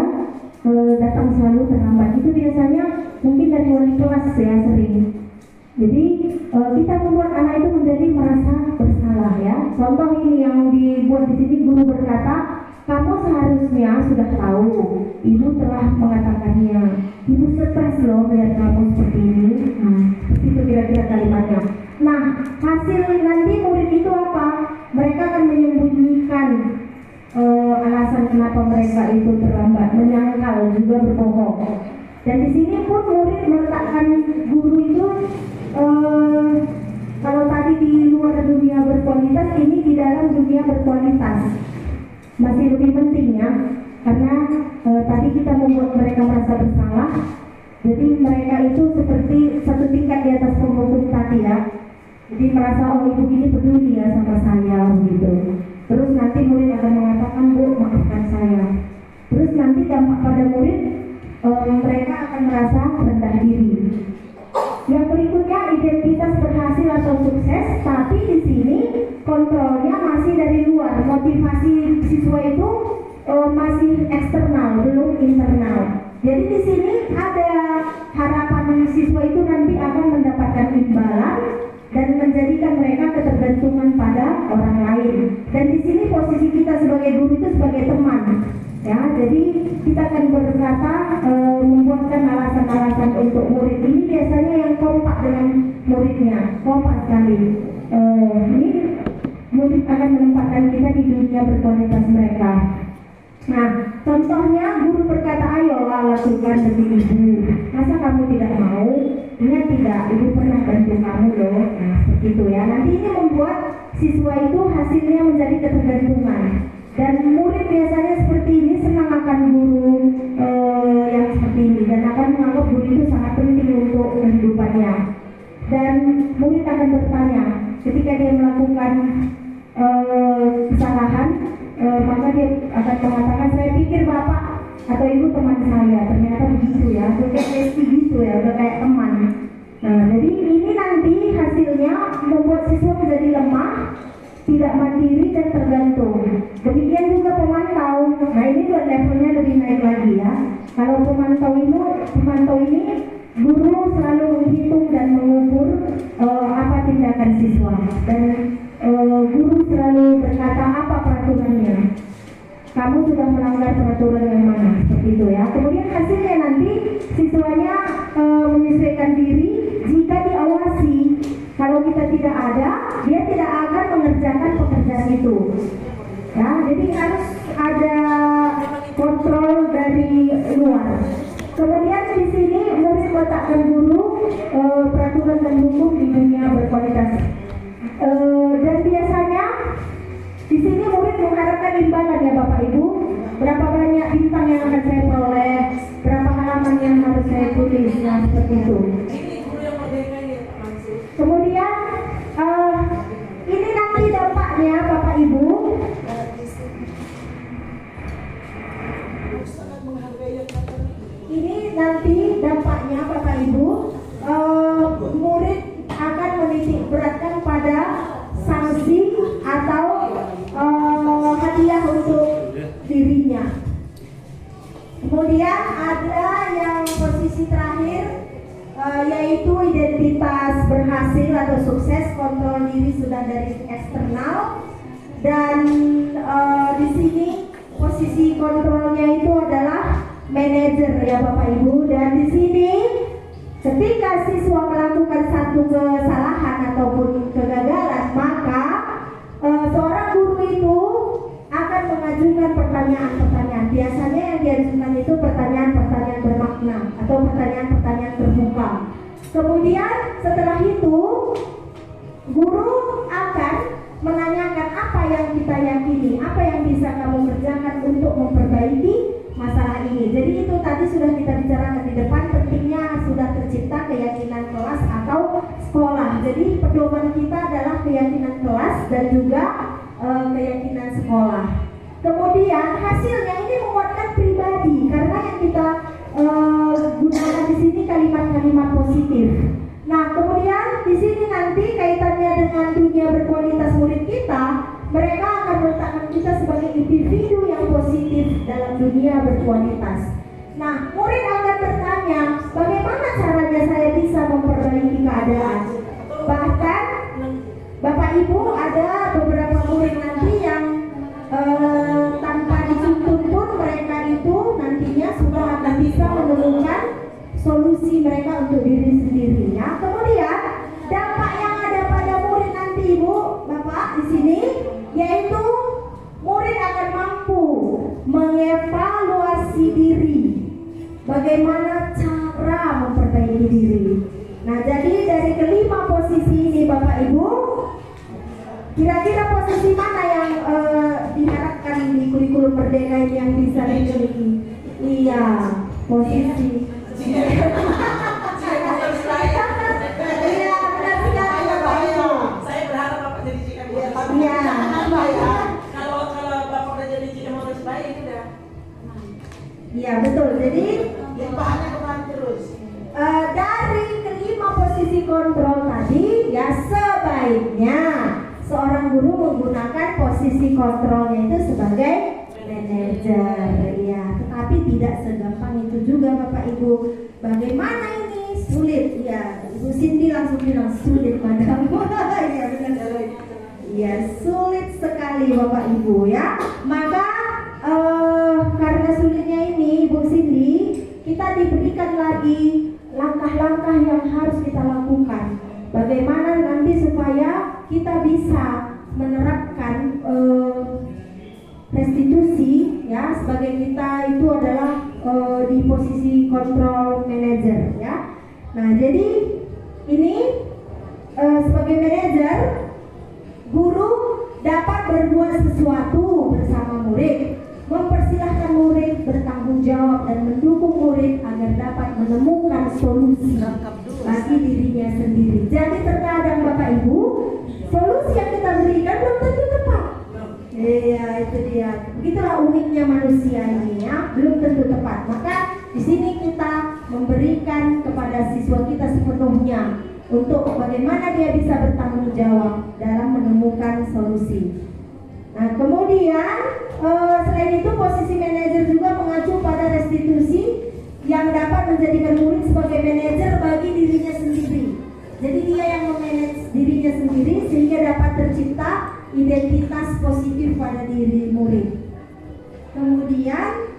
datang selalu terlambat? Itu biasanya mungkin dari wali kelas ya, sering. Jadi kita membuat anak itu menjadi merasa bersalah ya. Contoh ini yang dibuat di sini, guru berkata, kamu seharusnya sudah tahu, ibu telah mengatakannya. Ibu stres loh melihat kamu seperti ini. Nah, seperti itu kira-kira kalimatnya. Nah, hasil nanti murid itu apa? Mereka akan menyembunyikan alasan kenapa mereka itu terlambat, menyangkal, juga berbohong. Dan di sini pun murid meletakkan guru itu kalau tadi di luar dunia berkualitas, ini di dalam dunia berkualitas masih lebih penting ya, karena tadi kita membuat mereka merasa bersalah. Jadi mereka itu seperti satu tingkat di atas penghukum tadi ya. Jadi merasa, oh ibu ini peduli ya sama saya gitu. Terus nanti murid akan mengatakan, Bu, maafkan saya. Terus nanti dampak pada murid, mereka akan merasa rendah diri. Yang berikutnya, identitas berhasil atau sukses, tapi di sini kontrolnya masih dari luar. Motivasi siswa itu masih eksternal, belum internal. Jadi di sini ada harapan siswa itu nanti akan mendapatkan imbalan dan menjadikan mereka ketergantungan pada orang lain. Dan di sini posisi kita sebagai guru itu sebagai teman. Ya, jadi kita akan berkata membuatkan alasan-alasan untuk murid. Ini biasanya yang kompak dengan muridnya, kompak sekali. Ini murid akan menempatkan kita di dunia berkualitas mereka. Nah, contohnya guru berkata, ayolah lakukan demi ibu. Masa kamu tidak mau? Ingat tidak, ibu pernah bantu kamu loh. Nah, seperti itu ya. Nanti ini membuat siswa itu hasilnya menjadi ketergantungan. Dan murid biasanya seperti ini senang akan guru yang seperti ini, dan akan menganggap guru itu sangat penting untuk kehidupannya. Dan murid akan bertanya ketika dia melakukan kesalahan, maka dia akan mengatakan, saya pikir bapak atau ibu teman saya, ternyata begitu ya, kayak besti gitu ya, udah kayak teman. Nah, jadi ini nanti hasilnya membuat siswa menjadi lemah, tidak mandiri dan tergantung. Demikian juga pemantau. Nah, ini dua levelnya lebih naik lagi ya. Kalau pemantau ini guru selalu menghitung dan mengukur apa tindakan siswa, dan guru selalu berkata apa peraturannya. Kamu sudah melanggar peraturan yang mana, seperti itu ya. Kemudian hasilnya nanti siswanya menyesuaikan diri jika diawasi. Kalau kita tidak ada, dia tidak akan mengerjakan pekerjaan itu. Ya, jadi harus ada dan guru peraturan dan hukum di dunia berkualitas. Dan biasanya di sini murid mengharapkan imbalan ya Bapak Ibu. Berapa banyak bintang yang akan saya peroleh, berapa halaman yang harus saya tulis, nah seperti itu. Kemudian ini nanti dampaknya Bapak Ibu. Ini nanti dampaknya Bapak Ibu, murid akan menitik beratkan pada sanksi atau hadiah untuk dirinya. Kemudian ada yang posisi terakhir yaitu identitas berhasil atau sukses, kontrol diri sudah dari eksternal, dan di sini posisi kontrolnya itu adalah manajer ya Bapak Ibu. Dan di sini ketika siswa melakukan satu kesalahan ataupun kegagalan, maka seorang guru itu akan mengajukan pertanyaan-pertanyaan. Biasanya yang diajukan itu pertanyaan-pertanyaan bermakna atau pertanyaan-pertanyaan terbuka. Kemudian setelah itu guru akan menanyakan apa yang kita yakini, apa yang bisa kamu kerjakan untuk memperbaiki masalah ini. Jadi itu tadi sudah kita bicarakan di depan, pentingnya sudah tercipta keyakinan kelas atau sekolah. Jadi pedoman kita adalah keyakinan kelas dan juga keyakinan sekolah. Kemudian hasilnya ini menguatkan pribadi karena yang kita gunakan di sini kalimat-kalimat positif. Nah, kemudian di sini nanti kaitannya dengan dunia berkualitas murid kita, mereka akan meletakkan kita sebagai individu yang positif dalam dunia berkualitas. Nah, murid akan bertanya, bagaimana caranya saya bisa memperbaiki keadaan? Bahkan Bapak Ibu ada beberapa murid nanti yang tanpa dituntut pun mereka itu nantinya sudah akan bisa menemukan solusi mereka untuk diri sendiri ya. Kemudian dampak yang ada pada murid nanti Ibu, Bapak di sini yaitu murid akan mampu mengevaluasi diri, bagaimana cara memperbaiki diri. Nah, jadi dari kelima posisi ini Bapak Ibu, kira-kira posisi mana yang diharapkan di kurikulum Merdeka ini yang bisa dimiliki? Iya, posisi. Iya, benar sekali Bapak Ibu. Saya berharap Bapak jadi jika Iya. Kalau Bapak udah jadi jika mau baik itu udah. Iya, betul. Jadi Limpahannya kemana terus? dari kelima posisi kontrol tadi ya sebaiknya seorang guru menggunakan posisi kontrolnya itu sebagai manajer ya, tetapi tidak segampang itu juga Bapak Ibu. Bagaimana ini? Sulit ya. Ibu Cindy langsung bilang sulit madam. Ya benar. Ya sulit sekali Bapak Ibu ya. Maka karena sulitnya ini Ibu Cindy, kita diberikan lagi langkah-langkah yang harus kita lakukan. Bagaimana nanti supaya kita bisa menerapkan restitusi ya, sebagai kita itu adalah di posisi control manager ya. Nah, jadi ini sebagai manajer, guru dapat berbuat sesuatu bersama murid, mempersilahkan murid bertanggung jawab dan mendukung murid agar dapat menemukan solusi bagi dirinya sendiri. Jadi terkadang Bapak Ibu, solusi yang kita berikan belum tentu tepat. Iya, itu dia. Begitulah uniknya manusia ini ya, belum tentu tepat. Maka di sini kita memberikan kepada siswa kita sepenuhnya untuk bagaimana dia bisa bertanggung jawab dalam menemukan solusi. Nah, kemudian selain itu posisi manajer juga mengacu pada restitusi yang dapat menjadikan murid sebagai manajer bagi dirinya sendiri. Jadi dia yang memanage dirinya sendiri sehingga dapat tercipta identitas positif pada diri murid. Kemudian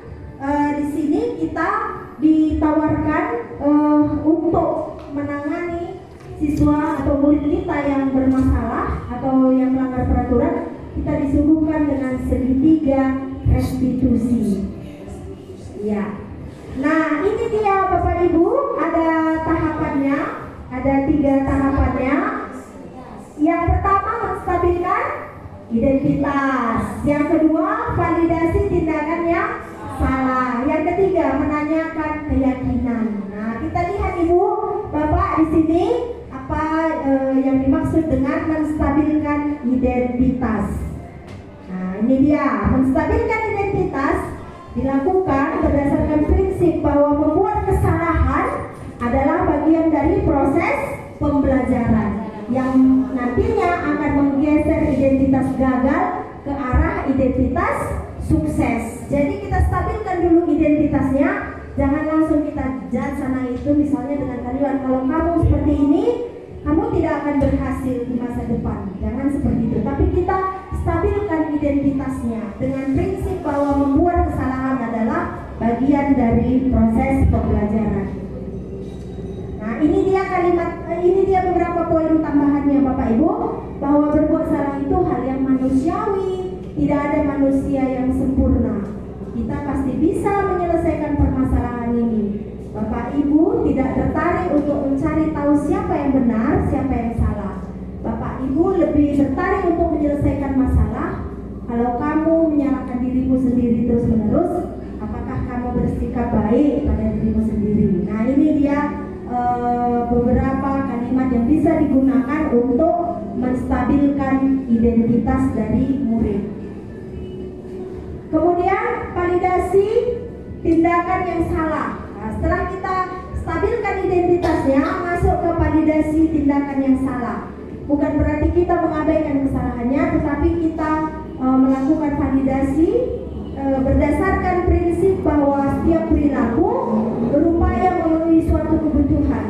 di sini kita ditawarkan untuk menangani siswa atau murid kita yang bermasalah atau yang melanggar peraturan, kita disuguhkan dengan segitiga restitusi. Ya. Nah, ini dia Bapak Ibu, ada tahap tahapannya. Ada 3 tahapannya. Yang pertama menstabilkan identitas. Yang kedua validasi tindakan yang salah. Yang ketiga menanyakan keyakinan. Nah, kita lihat Ibu, Bapak di sini apa yang dimaksud dengan menstabilkan identitas. Nah, ini dia. Menstabilkan identitas dilakukan berdasarkan prinsip bahwa membuat kesalahan adalah bagian dari proses pembelajaran yang nantinya akan menggeser identitas gagal ke arah identitas sukses. Jadi kita stabilkan dulu identitasnya, jangan langsung kita judge sana itu, misalnya dengan kalimat kalau kamu seperti ini, kamu tidak akan berhasil di masa depan. Jangan seperti itu. Tapi kita stabilkan identitasnya dengan prinsip bahwa membuat kesalahan adalah bagian dari proses pembelajaran. Nah, ini dia beberapa poin tambahannya Bapak Ibu, bahwa berbuat salah itu hal yang manusiawi, tidak ada manusia yang sempurna. Kita pasti bisa menyelesaikan permasalahan ini. Bapak Ibu tidak tertarik untuk mencari tahu siapa yang benar, siapa yang salah. Bapak Ibu lebih tertarik untuk menyelesaikan masalah. Kalau kamu menyalahkan dirimu sendiri terus-menerus, apakah kamu bersikap baik pada dirimu sendiri? Nah, ini dia beberapa kalimat yang bisa digunakan untuk menstabilkan identitas dari murid. Kemudian validasi tindakan yang salah. Nah, setelah kita stabilkan identitasnya, masuk ke validasi tindakan yang salah. Bukan berarti kita mengabaikan kesalahannya, tetapi kita melakukan validasi berdasarkan prinsip bahwa setiap perilaku berupaya memenuhi suatu kebutuhan,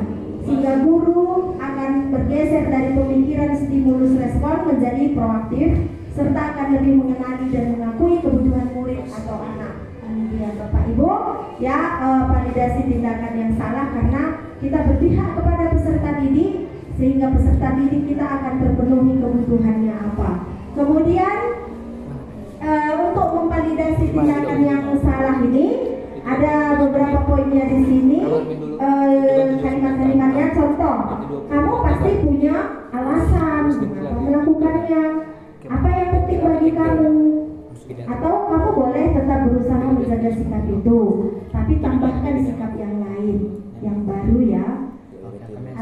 sehingga guru akan bergeser dari pemikiran stimulus respon menjadi proaktif, serta akan lebih mengenali dan mengakui kebutuhan murid atau anak. Ini dia Bapak Ibu, ya, validasi tindakan yang salah karena kita berpihak kepada peserta didik, sehingga peserta didik kita akan terpenuhi kebutuhannya apa. Kemudian untuk memvalidasi tindakan yang salah ini ada beberapa poinnya di sini. Kalimat-kalimatnya, contoh, kamu pasti punya alasan mengapa melakukannya. Apa yang penting bagi kamu? Atau kamu boleh tetap berusaha menjaga sikap itu, tapi tambahkan sikap yang lain, yang baru ya.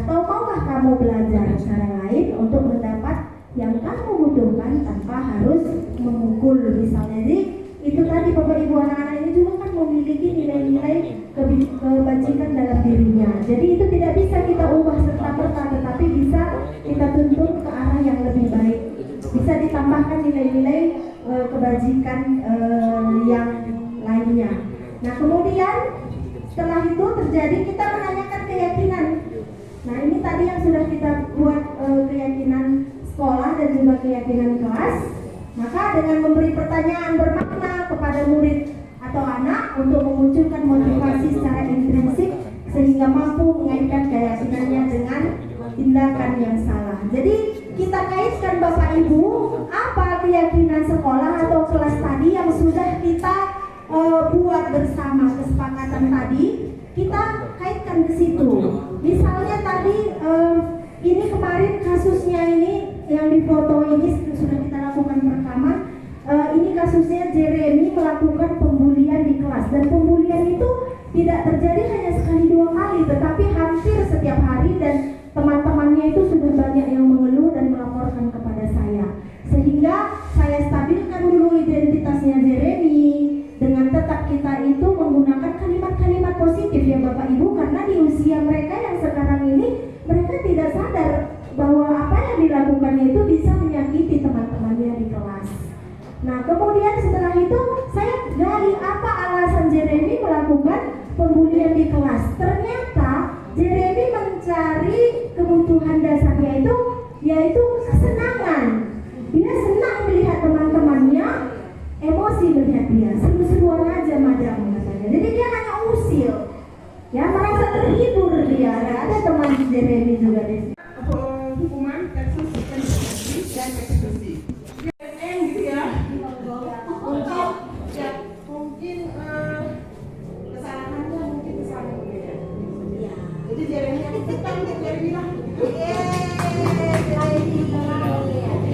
Atau maukah kamu belajar cara lain untuk mendapat yang kamu butuhkan tanpa harus memukul misalnya. Jadi itu tadi Bapak Ibu, anak-anak ini juga kan memiliki nilai-nilai kebajikan dalam dirinya. Jadi itu tidak bisa kita ubah serta-merta, tetapi bisa kita tuntun ke arah yang lebih baik. Bisa ditambahkan nilai-nilai kebajikan yang lainnya. Nah, kemudian setelah itu terjadi kita menanyakan keyakinan. Nah, ini tadi yang sudah kita buat keyakinan sekolah dan juga keyakinan kelas. Maka dengan memberi pertanyaan bermakna kepada murid atau anak untuk memunculkan motivasi secara intrinsik sehingga mampu mengaitkan keyakinannya dengan tindakan yang salah. Jadi kita kaitkan Bapak Ibu, apa keyakinan sekolah atau kelas tadi yang sudah kita buat bersama kesepakatan tadi, kita kaitkan ke situ. Misalnya tadi ini kemarin kasusnya ini yang difoto ini sudah kita lakukan perekaman. Ini kasusnya Jeremy melakukan pembulian di kelas, dan pembulian itu tidak terjadi hanya sekali 2 kali, tetapi hampir setiap hari, dan teman-temannya itu sudah banyak yang mengeluh dan melaporkan kepada saya. Sehingga saya stabilkan dulu identitasnya Jeremy dengan tetap kita itu menggunakan kalimat-kalimat positif ya Bapak Ibu, karena di usia mereka yang sekarang ini mereka tidak sadar bahwa apa yang dilakukannya itu bisa menyakiti teman-temannya di kelas. Nah, kemudian setelah itu saya gali apa alasan Jeremy melakukan pembulian di kelas. Ternyata Jeremy mencari kebutuhan dasarnya itu yaitu kesenangan. Dia senang melihat teman-temannya emosi melihat dia, seru-seruan aja madam katanya. Jadi dia hanya usil, ya, merasa terhibur dia. Ada teman Jeremy juga di sini. Hukuman eksklusi dan eksekusi. Gitu ya. Mungkin kesalahannya mungkin kesalahan berbeda. Jadi Jeremy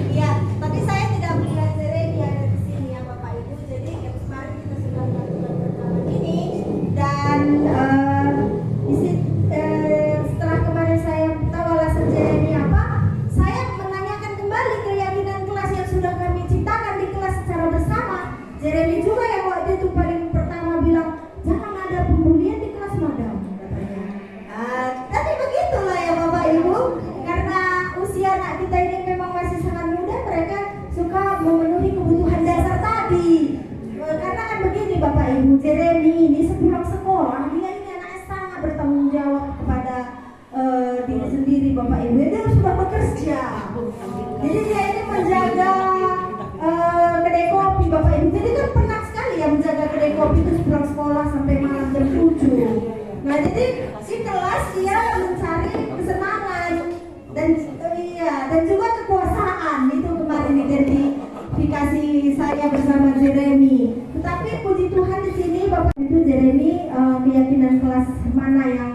Iya, tapi saya tidak melihat Jeremy ada di sini ya Bapak Ibu. Jadi kemarin kita sudah melakukan pertemuan ini dan setelah kemarin saya tahu alasan Jeremy apa, saya menanyakan kembali keyakinan kelas yang sudah kami ciptakan di kelas secara bersama. Jeremy juga yang waktu itu paling pertama bilang jangan ada pembulian di kelas madam katanya. Tapi begitulah ya Bapak Ibu, karena usia anak kita ini memang masih sangat muda, mereka suka memenuhi kebutuhan dasar tadi. Karena kan begini Bapak Ibu, Jeremy ini sepulang sekolah dia ini anaknya sangat bertanggung jawab kepada diri sendiri Bapak Ibu. Dia sudah bekerja, jadi dia ini menjaga kedai kopi Bapak Ibu. Jadi kan penat sekali ya menjaga kedai kopi itu sepulang sekolah sampai malam jam 7. Nah jadi di kelas dia mencari kesenangan dan juga kekuasaan itu kemarin identifikasi saya bersama Jeremy. Tetapi puji Tuhan di sini Bapak itu Jeremy keyakinan kelas mana yang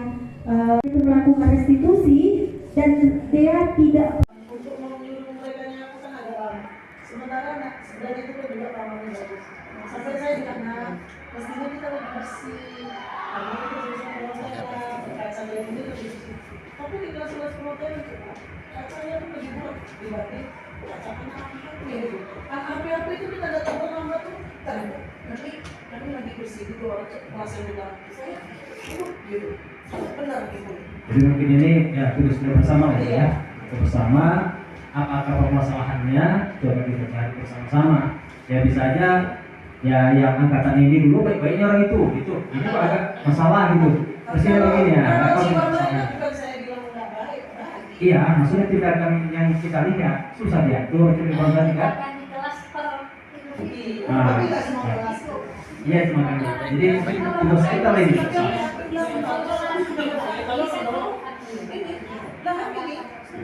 itu melakukan restitusi dan dia tidak Untuk menyuruh mereka yang aku kan ada sementara sebenarnya itu kan juga ramahnya bagus. Sampai saya bilang, nah mestinya kita lebih bersih. Karena kita bisa menggunakan kaca yang ini lebih bersih. Tapi di kelas-kelas protein kacanya tuh lebih buruk dibanding kaca anak-anak gitu. Api-api itu kita datang terlambat tuh, nanti kami lagi bersih gitu orang kelas yang bilang saya gitu. Benar gitu. Jadi mungkin ini ya tugas bersama ya, bersama apa permasalahannya coba kita cari bersama-sama. Ya bisa aja ya yang angkatan ini dulu baik-baiknya orang itu gitu. Ini kok agak masalah gitu. Terus ya begini ya. Apa masalahnya? Iya, maksudnya tindakan yang kita lihat susah diatur, coba kan? di kelas per Nah, iya cuma kan. Jadi tugas kita lagi.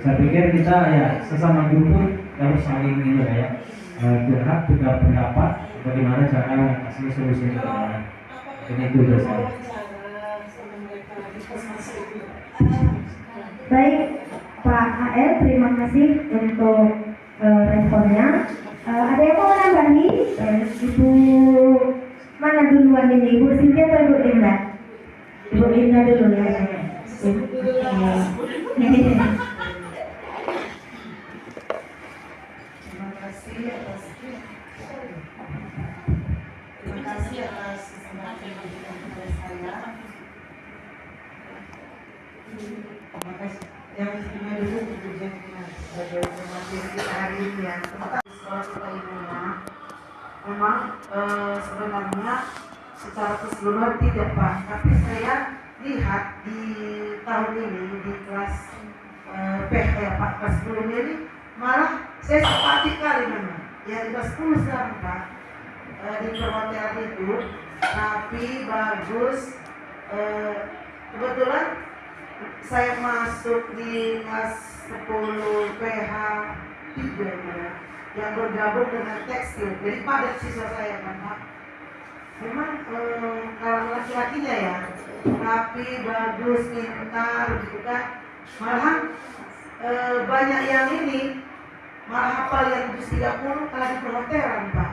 Saya pikir kita ya sesama guru pun harus saling ini ya, curhat, tukar pendapat, bagaimana cara mengatasi solusi yang terbaik. Ini tugas saya. Baik Pak AR, terima kasih untuk responnya. Ada yang mau nambahi? Ibu mana duluan ini? Ibu Cynthia atau Ibu Indah? Ibu Indah dulu ya. Terima kasih atas kesempatan yang diberikan kepada saya. Terima kasih. Yang istimewa dulu kemudian sebagai informasi kita hari ini ya tentang sekolah kita ibunya. Memang sebenarnya secara keseluruhan tidak Pak, tapi saya lihat di tahun ini di kelas PH ya Pak, kelas 10 ini malah saya sepati kali memang ya di kelas 10 sekarang Pak. Di perhotelan itu rapi, bagus. Kebetulan saya masuk di kelas 10 PH 3 ya, yang bergabung dengan tekstil. Jadi padat siswa saya kan Pak. Memang kalau laki-lakinya ya rapi, bagus, pintar gitu kan. Malahan banyak yang ini malah hafal yang juz 30 kalau di perhotelan Pak.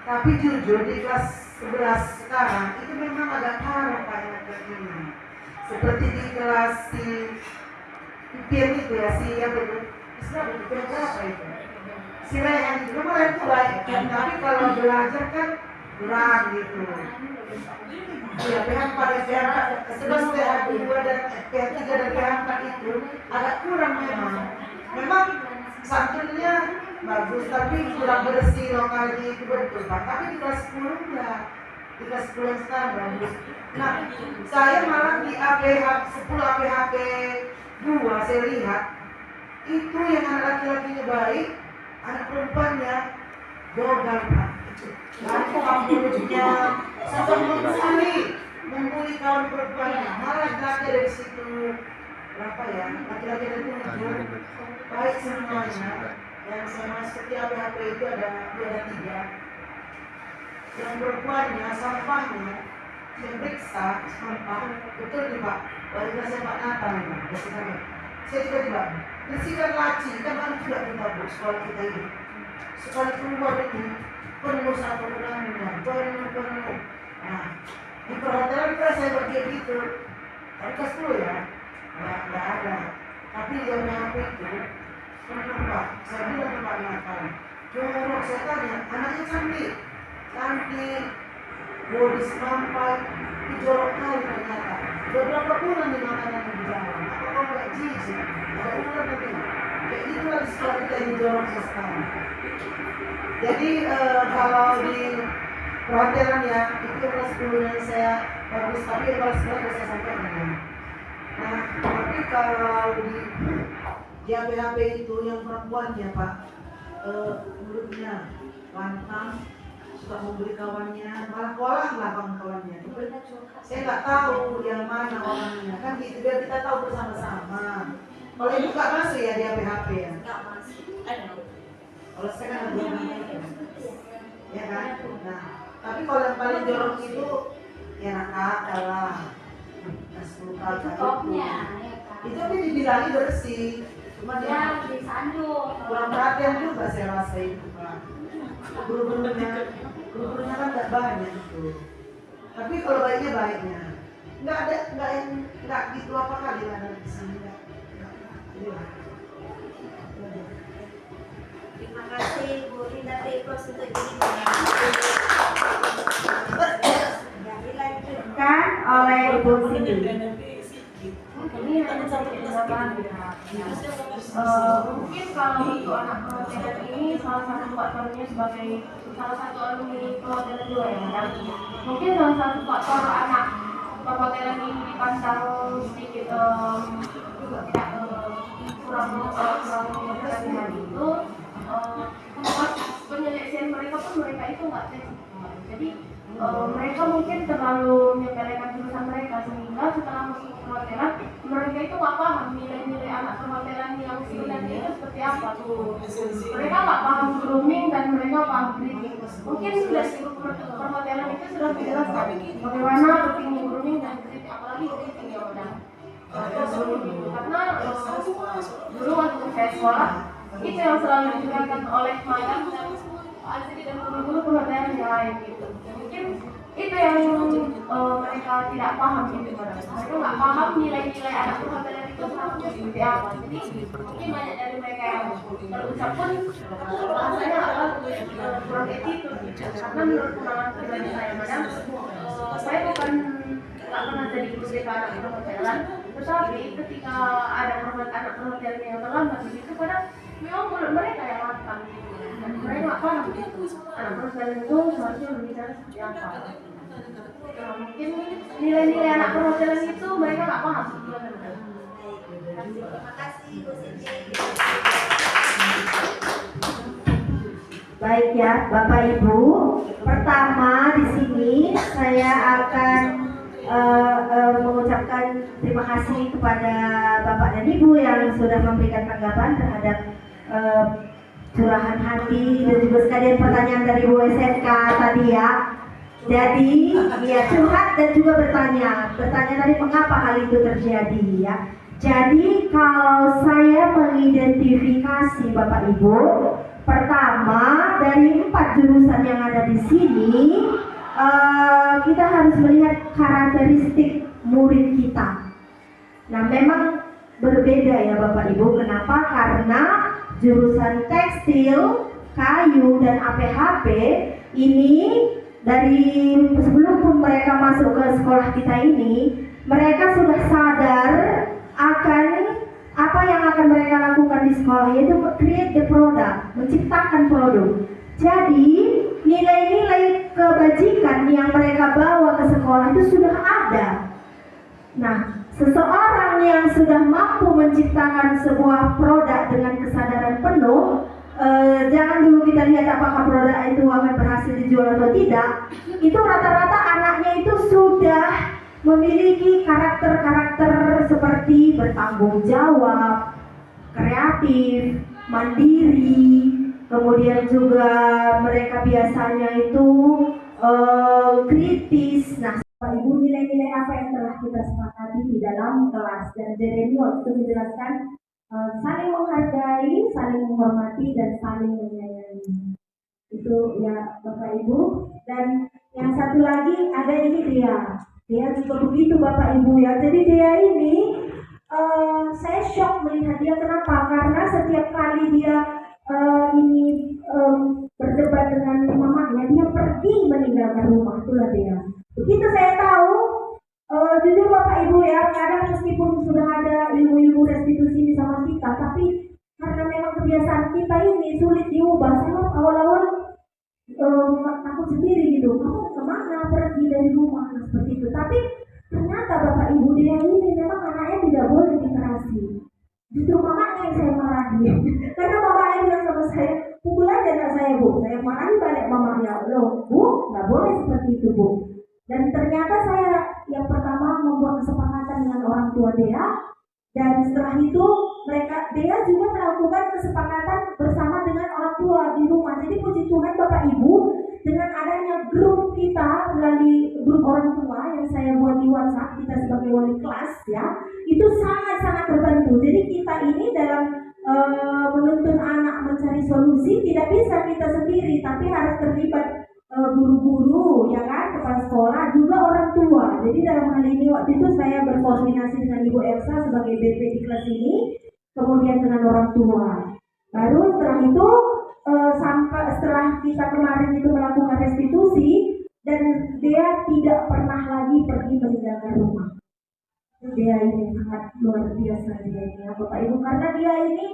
Tapi jujur di kelas 11 sekarang itu memang agak parah Pak ini. Seperti di kelas si PIM itu ya, si yang berapa itu? Si Rehan itu memang itu baik kan, tapi kalau belajar kan kurang gitu. Ya, PH4 PH2 dan PH3 dan PH4 itu agak kurang memang. Memang santunnya bagus, tapi kurang bersih lokalnya itu betul Pak. Tapi di kelas 10 enggak. Di kelas 10 yang sekarang bagus. Nah, saya malah di APH 10 APHP 2 saya lihat itu yang anak laki-lakinya baik, anak perempuannya gagal Pak. Lalu kampungnya susah membuli kawan perempuannya. Malah laki dari situ berapa ya? Laki-laki dari itu baik semuanya. Yang saya masuk di APHP itu ada 3. Yang perempuannya sampahnya saya periksa, betul nih Pak, wajah saya Pak Nathan nih Pak, saya tiba-tiba bersihkan laci, kan kami juga minta Bu sekolah kita ini. Sekali keluar ini, penuh satu orangnya, penuh. Nah, di perhotelan kan saya bagian itu, tapi kelas 10 ya, nggak ada. Tapi dia punya HP itu, penuh Pak, saya bilang ke Pak Nathan, jorok, saya tanya, anaknya cantik, bodi sampai dijorok kali ternyata. Beberapa bulan di makanan di jalan, apa nggak jijik, ada ular tapi kayak gitu lah di sekolah kita yang dijorok sekarang. Jadi kalau di perhotelan ya, itu kelas 10 yang saya bagus, tapi kelas 11 saya sampaikan. Nah, tapi kalau di HP itu yang perempuannya Pak, mulutnya lantang, suka membeli kawannya, malah kolang lah kawan-kawannya. Saya nggak tahu yang mana orangnya, kan gitu biar kita tahu bersama-sama. Kalau ibu nggak masuk ya di HP ya? Nggak masuk. Kalau saya kan ada itu, ya kan? Nah, tapi kalau yang paling jorok itu ya nakal lah, sepuluh kakak Topnya, itu. ya kan. Itu tapi dibilangin bersih, cuma dia Ya, disandung. kurang perhatian juga saya rasa itu Pak. Guru-gurunya kan nggak banyak itu. Tapi kalau baiknya nggak gitu apa kali ada di sini nggak. Terima kasih Bu Linda Tepos untuk ini. Dilanjutkan oleh Ibu Siti. Ini hanya satu penambahan mungkin kalau untuk anak perhotelan ini salah satu faktornya sebagai salah satu alumni perhotelan juga ya Madam. Mungkin salah satu faktor anak perhotelan ini dipandang sedikit juga tidak kurang berhati-hati itu penyeleksian mereka pun mereka itu nggak tes. Jadi mereka mungkin terlalu menyepelekan jurusan mereka sehingga setelah masuk ke perhotelan mereka itu nggak paham nilai-nilai anak perhotelan yang sebenarnya itu seperti apa tuh. Mereka nggak paham grooming dan mereka paham kritik. Mungkin dari guru perhotelan itu sudah menjelaskan bagaimana pentingnya grooming dan kritik, apalagi kritik ya udah. Karena dulu waktu saya sekolah itu yang selalu digunakan oleh madam dan asli dan guru-guru perhotelan yang lain gitu. Mungkin itu yang mereka tidak paham gitu madam. Mereka nggak paham nilai-nilai anak perhotelan itu seharusnya seperti apa. Jadi mungkin banyak dari mereka yang berucap pun rasanya adalah kurang etika gitu. Karena menurut pengalaman pribadi saya madam, saya bukan nggak pernah jadi guru BK anak perhotelan, tetapi ketika ada anak perhotelan yang terlambat begitu, kadang memang mulut mereka yang lantang gitu. Dan mereka nggak paham gitu. Anak perhotelan itu seharusnya berbicara seperti apa. Nah, mungkin nilai-nilai anak perhotelan itu mereka nggak paham. Terima kasih Bu Siti. Baik ya, Bapak Ibu. Pertama di sini saya akan mengucapkan terima kasih kepada Bapak dan Ibu yang sudah memberikan tanggapan terhadap curahan hati dan juga sekalian pertanyaan dari Bu SMK tadi ya. Jadi ya curhat dan juga bertanya tadi mengapa hal itu terjadi ya. Jadi kalau saya mengidentifikasi Bapak Ibu, pertama dari 4 jurusan yang ada di sini, kita harus melihat karakteristik murid kita. Nah memang berbeda ya Bapak Ibu. Kenapa? Karena jurusan tekstil, kayu, dan APHP ini dari sebelum pun mereka masuk ke sekolah kita ini, mereka sudah sadar akan apa yang akan mereka lakukan di sekolah, yaitu create the product, menciptakan produk. Jadi nilai-nilai kebajikan yang mereka bawa ke sekolah itu sudah ada. Nah, seseorang yang sudah mampu menciptakan sebuah produk dengan kesadaran penuh, jangan dulu kita lihat apakah produk itu akan berhasil dijual atau tidak. Itu rata-rata anaknya itu sudah memiliki karakter-karakter seperti bertanggung jawab, kreatif, mandiri, kemudian juga mereka biasanya itu kritis. Nah, Bapak Ibu, nilai-nilai apa yang telah kita sepakati di dalam kelas. Dan Jeremy waktu itu menjelaskan saling menghargai, saling menghormati, dan saling menyayangi. Itu ya Bapak Ibu. Dan yang satu lagi ada ini dia juga begitu Bapak Ibu ya. Jadi dia ini saya shock melihat dia. Kenapa? Karena setiap kali dia berdebat dengan mamanya, dia pergi meninggalkan rumah. Itulah dia. Begitu saya tahu, jujur Bapak Ibu ya, kadang meskipun sudah ada ilmu-ilmu restitusi sama kita, tapi karena memang kebiasaan kita ini sulit diubah. Saya awal-awal takut sendiri gitu, kamu kemana pergi dari rumah seperti itu. Tapi ternyata Bapak Ibu, dia ini memang anaknya tidak boleh dikerasi. Justru mamanya yang saya marahi. Karena mamanya bilang sama saya, pukul aja anak saya Bu. Saya marahi balik mamanya, loh Bu, nggak boleh seperti itu Bu. Dan ternyata saya yang pertama membuat kesepakatan dengan orang tua dia. Dan setelah itu dia juga melakukan kesepakatan bersama dengan orang tua di rumah. Jadi puji Tuhan Bapak Ibu, dengan adanya grup kita melalui grup orang tua yang saya buat di WhatsApp kita sebagai wali kelas ya, itu sangat-sangat terbantu. Jadi kita ini dalam menuntun anak mencari solusi tidak bisa kita sendiri, tapi harus terlibat guru-guru, ya kan, kepala sekolah, juga orang tua. Jadi dalam hal ini waktu itu saya berkoordinasi dengan Ibu Elsa sebagai BP di kelas ini, kemudian dengan orang tua. Baru setelah itu setelah kita kemarin itu melakukan restitusi, dan dia tidak pernah lagi pergi meninggalkan rumah. Dia ini sangat luar biasa dia ini ya Bapak Ibu, karena dia ini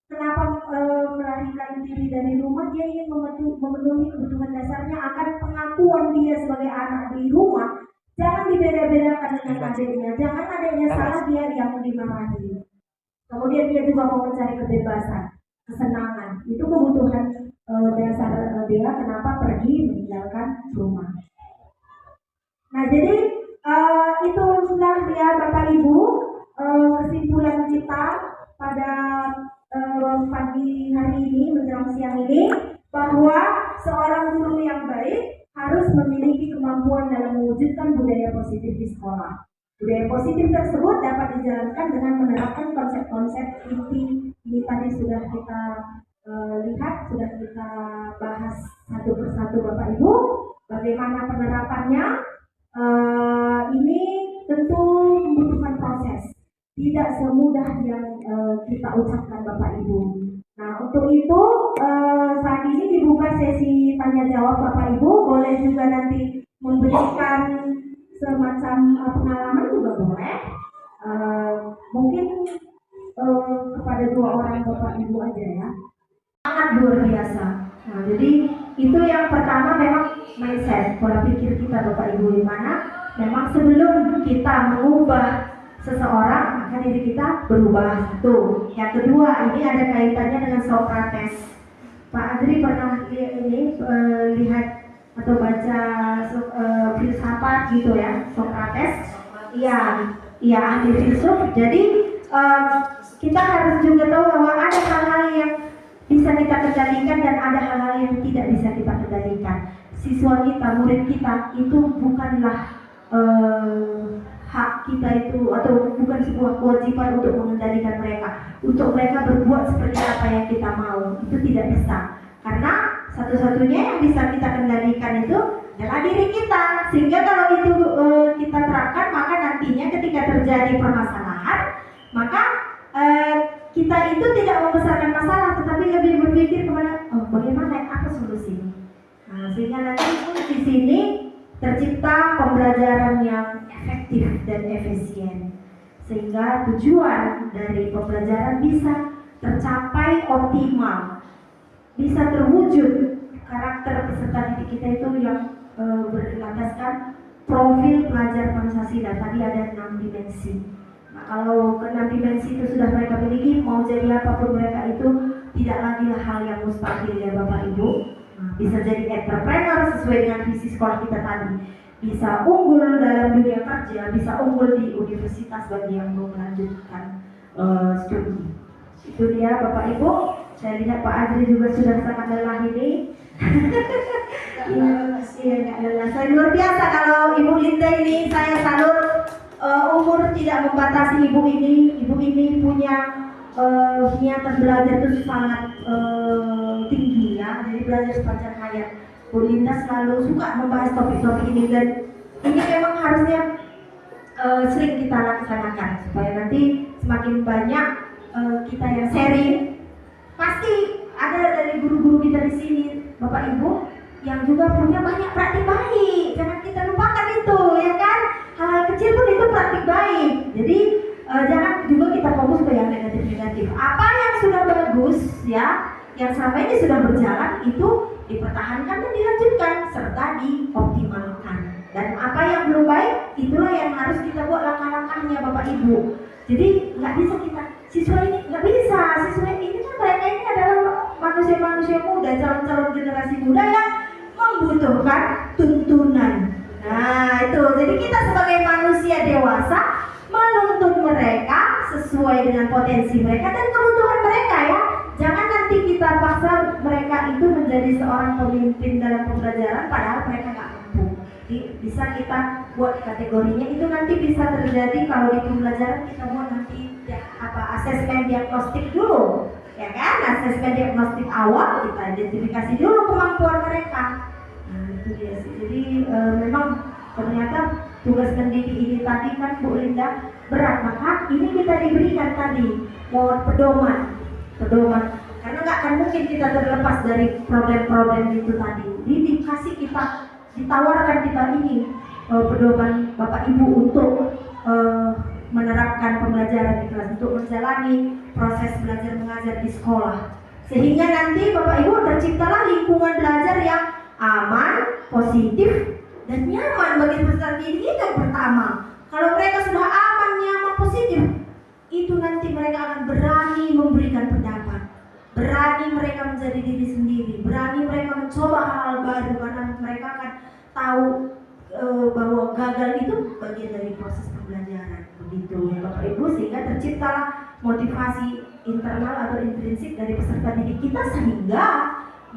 kenapa melarikan diri dari rumah, dia ingin memenuhi kebutuhan dasarnya akan pengakuan dia sebagai anak di rumah. Jangan dibeda-bedakan dengan adiknya, jangan adiknya salah dia yang dimarahi. Kemudian dia juga mau mencari kebebasan, kesenangan. Itu kebutuhan dasar dia kenapa pergi meninggalkan rumah. Nah jadi itu sudah ya Bapak Ibu kesimpulan kita pada pagi hari ini menjelang siang ini, bahwa seorang guru yang baik harus memiliki kemampuan dalam mewujudkan budaya positif di sekolah. Budaya positif tersebut dapat dijalankan dengan menerapkan konsep-konsep inti ini tadi sudah kita lihat, sudah kita bahas satu persatu Bapak Ibu. Bagaimana penerapannya? Ini tentu membutuhkan proses. Tidak semudah yang kita ucapkan Bapak Ibu. Nah untuk itu saat ini dibuka sesi tanya jawab Bapak Ibu. Boleh juga nanti memberikan semacam pengalaman juga boleh. Mungkin kepada dua orang Bapak Ibu aja ya. Sangat luar biasa. Nah jadi itu yang pertama memang mindset, pola pikir kita Bapak Ibu, di mana memang sebelum kita mengubah seseorang, maka diri kita berubah. Satu. Yang kedua, ini ada kaitannya dengan Socrates. Pak Adri pernah lihat atau baca filsafat gitu ya, Socrates. Iya, ahli filsuf. Jadi kita harus juga tahu bahwa ada hal-hal yang bisa kita kendalikan dan ada hal-hal yang tidak bisa kita kendalikan. Siswa kita, murid kita itu bukanlah hak kita itu, atau bukan sebuah kewajiban untuk mengendalikan mereka, untuk mereka berbuat seperti apa yang kita mau. Itu tidak bisa, karena satu-satunya yang bisa kita kendalikan itu adalah diri kita. Sehingga kalau itu kita terapkan, maka nantinya ketika terjadi permasalahan, maka kita itu tidak membesarkan masalah, tetapi lebih berpikir kepada bagaimana, apa solusinya. Nah, sehingga nanti di sini tercipta pembelajaran yang efektif dan efisien, sehingga tujuan dari pembelajaran bisa tercapai optimal, bisa terwujud karakter peserta didik kita itu yang berlandaskan profil pelajar Pancasila. Tadi ada 6 dimensi. Nah, kalau ke-6 dimensi itu sudah mereka miliki, mau jadi apapun mereka itu tidak lagi hal yang mustahil ya Bapak Ibu. Bisa jadi entrepreneur sesuai dengan visi sekolah kita tadi, bisa unggul dalam dunia kerja, bisa unggul di universitas bagi yang mau melanjutkan studi. Itu dia Bapak Ibu. Saya lihat Pak Adri juga sudah sangat lelah ini. Iya, nggak lelah. Saya luar biasa kalau Ibu Linda ini, saya salut. Umur tidak membatasi ibu ini. Ibu ini punya niatan belajar itu sangat tinggi ya. Jadi belajar sepanjang hayat. Bu Linda selalu suka membahas topik-topik ini dan ini memang harusnya sering kita laksanakan supaya nanti semakin banyak kita yang sharing. Pasti ada dari guru-guru kita di sini, Bapak Ibu, yang juga punya banyak praktik baik. Jangan kita lupakan itu, ya kan? Hal kecil pun itu praktik baik. Jadi jangan juga kita fokus ke yang negatif-negatif. Apa yang sudah bagus, ya, yang selama ini sudah berjalan itu dipertahankan dan dilanjutkan serta dioptimalkan. Dan apa yang belum baik, itulah yang harus kita buat langkah-langkahnya, Bapak Ibu. Jadi nggak bisa kita siswa ini nggak bisa. Siswa ini kan mereka ini adalah manusia-manusia muda, calon-calon generasi muda yang membutuhkan tuntunan. Nah itu, jadi kita sebagai manusia dewasa menuntut mereka sesuai dengan potensi mereka dan kebutuhan mereka ya. Jangan nanti kita paksa mereka itu menjadi seorang pemimpin dalam pembelajaran padahal mereka nggak mampu. Jadi bisa kita buat kategorinya itu nanti bisa terjadi kalau di pembelajaran kita buat nanti ya, asesmen diagnostik dulu. Ya kan, asesmen diagnostik awal kita identifikasi dulu kemampuan mereka. Nah itu dia sih. Jadi memang ternyata tugas mendidik ini tadi kan Bu Linda berat, maka ini kita diberikan tadi mohon pedoman karena nggak akan mungkin kita terlepas dari problem-problem itu tadi. Jadi dikasih kita, ditawarkan kita ini pedoman Bapak Ibu untuk menerapkan pembelajaran di kelas, untuk menjalani proses belajar mengajar di sekolah, sehingga nanti Bapak Ibu terciptalah lingkungan belajar yang aman, positif, dan nyaman bagi peserta didik. Itu yang pertama. Kalau mereka sudah aman, nyaman, positif, itu nanti mereka akan berani memberikan pendapat, berani mereka menjadi diri sendiri, berani mereka mencoba hal-hal baru karena mereka akan tahu bahwa gagal itu bagian dari proses pembelajaran, begitu ya Bapak Ibu, sehingga terciptalah motivasi internal atau intrinsik dari peserta didik kita sehingga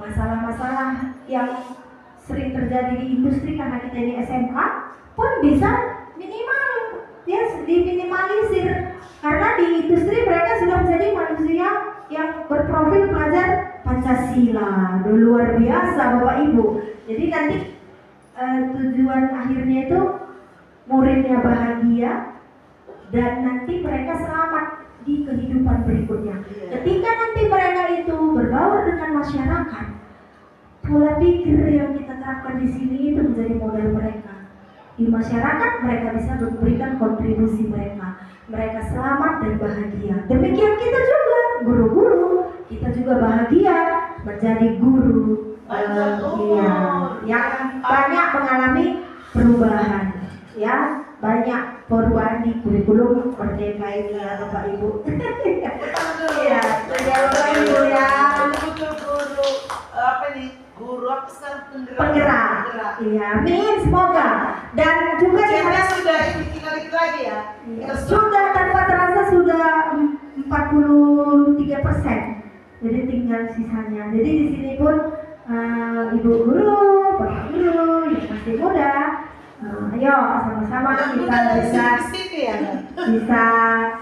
masalah-masalah yang sering terjadi di industri karena kita ini SMK pun bisa minimal ya diminimalisir karena di industri mereka sudah menjadi manusia yang berprofil pelajar Pancasila. Luar biasa Bapak Ibu. Jadi nanti tujuan akhirnya itu muridnya bahagia dan nanti mereka selamat di kehidupan berikutnya. Ketika nanti mereka itu berbaur dengan masyarakat, pola pikir yang kita terapkan di sini itu menjadi modal mereka. Di masyarakat mereka bisa memberikan kontribusi mereka selamat dan bahagia. Demikian kita juga guru-guru, kita juga bahagia menjadi guru yang banyak mengalami perubahan, ya banyak perubahan di kurikulum Merdeka ini ya Bapak Ibu. Ya, Bapak Ibu ya. Guru apa nih? Guru apa sekarang Penggerak. Iya, amin semoga. Dan juga Ujiannya sudah ini tinggal dikit lagi ya. ya, sudah tanpa terasa sudah 43%. Jadi tinggal sisanya. Jadi di sini pun ibu guru, bapak guru, yang masih muda, ayo sama-sama kita bisa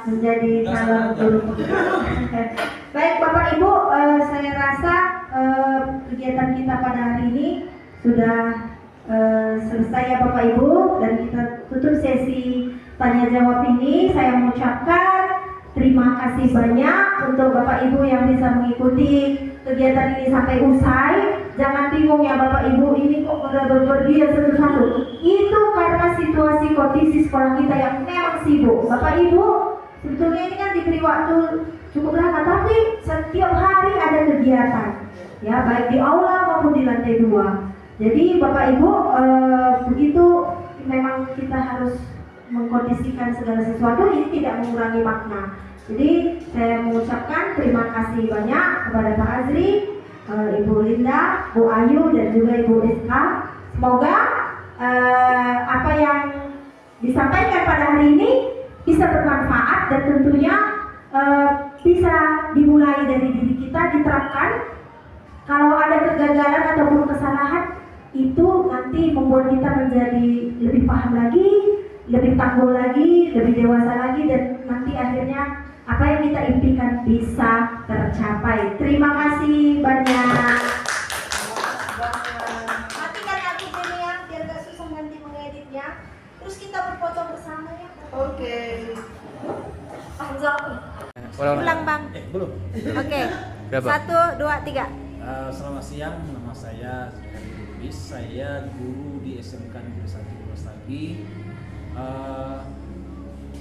menjadi calon guru. Baik Bapak Ibu, saya rasa kegiatan kita pada hari ini sudah selesai ya Bapak Ibu, dan kita tutup sesi tanya jawab ini. Saya mengucapkan terima kasih banyak untuk Bapak Ibu yang bisa mengikuti kegiatan ini sampai usai. Jangan bingung ya Bapak Ibu, ini kok berpergian satu-satu. Itu karena situasi kondisi sekolah kita yang memang sibuk. Bapak Ibu, sebetulnya ini kan diberi waktu cukup lama, tapi setiap hari ada kegiatan, ya baik di aula maupun di lantai 2. Jadi Bapak Ibu, begitu memang kita harus mengkondisikan segala sesuatu, ini tidak mengurangi makna. Jadi saya mengucapkan terima kasih banyak kepada Pak Azri, Ibu Linda, Bu Ayu, dan juga Ibu Rizka. Semoga apa yang disampaikan pada hari ini bisa bermanfaat dan tentunya bisa dimulai dari diri kita, diterapkan. Kalau ada kegagalan ataupun kesalahan, itu nanti membuat kita menjadi lebih paham lagi, lebih tangguh lagi, lebih dewasa lagi, dan nanti akhirnya apa yang kita impikan bisa tercapai. Terima kasih banyak. Matikan aku ini ya, biar gak susah nanti mengeditnya. Terus kita berfoto bersama ya. Oke. Ulang bang. Belum. Oke. Berapa? 1, 2, 3. Selamat siang, nama saya Heri Lubis. Saya guru di SMK Negeri 1 Purwostagi.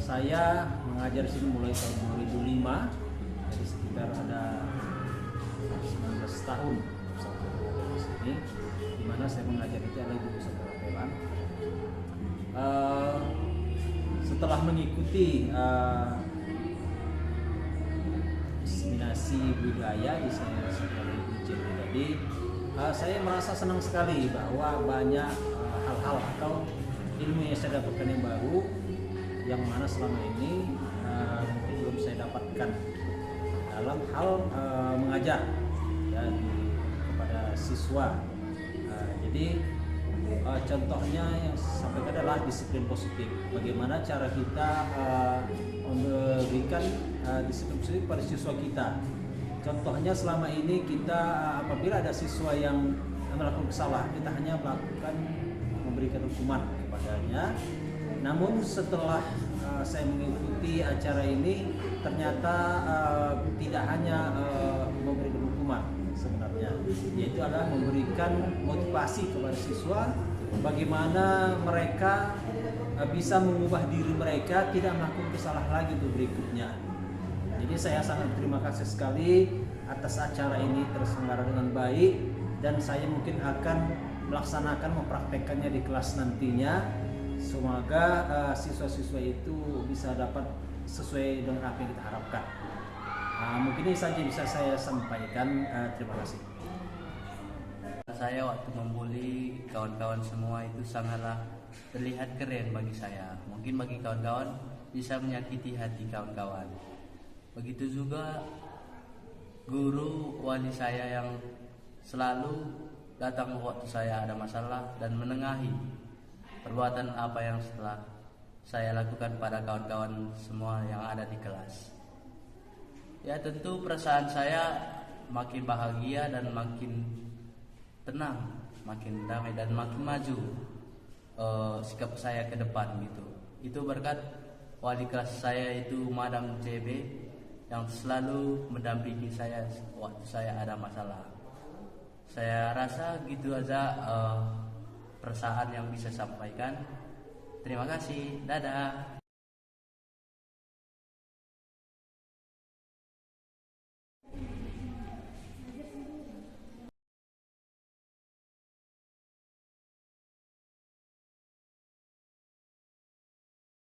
Saya mengajar di sini mulai tahun 2005, jadi sekitar ada 19 tahun di sini, di mana saya mengajar itu adalah Ibu Pusat Perhotelan. Setelah mengikuti diseminasi budaya di sana sebagai IJB tadi, saya merasa senang sekali bahwa banyak hal-hal atau ilmu yang saya dapatkan yang baru, yang mana selama ini mungkin belum saya dapatkan dalam hal mengajar ya, kepada siswa. Jadi contohnya yang saya sampaikan adalah disiplin positif. Bagaimana cara kita memberikan disiplin positif pada siswa kita. Contohnya selama ini kita apabila ada siswa yang melakukan kesalahan, kita hanya melakukan memberikan hukuman kepadanya. Namun setelah saya mengikuti acara ini, ternyata tidak hanya memberikan hukuman sebenarnya, yaitu adalah memberikan motivasi kepada siswa bagaimana mereka bisa mengubah diri mereka, tidak melakukan kesalahan lagi untuk berikutnya. Jadi saya sangat terima kasih sekali atas acara ini terselenggara dengan baik, dan saya mungkin akan melaksanakan mempraktekkannya di kelas nantinya. Semoga siswa-siswa itu bisa dapat sesuai dengan apa yang kita harapkan. Mungkin ini saja bisa saya sampaikan. Terima kasih. Saya waktu membuli kawan-kawan semua itu sangatlah terlihat keren bagi saya. Mungkin bagi kawan-kawan bisa menyakiti hati kawan-kawan. Begitu juga guru wali saya yang selalu datang waktu saya ada masalah dan menengahi perbuatan apa yang setelah saya lakukan pada kawan-kawan semua yang ada di kelas. Ya tentu perasaan saya makin bahagia dan makin tenang, makin damai dan makin maju sikap saya ke depan gitu. Itu berkat wali kelas saya itu Madam CB yang selalu mendampingi saya waktu saya ada masalah. Saya rasa gitu aja perasaan yang bisa sampaikan. Terima kasih. Dadah.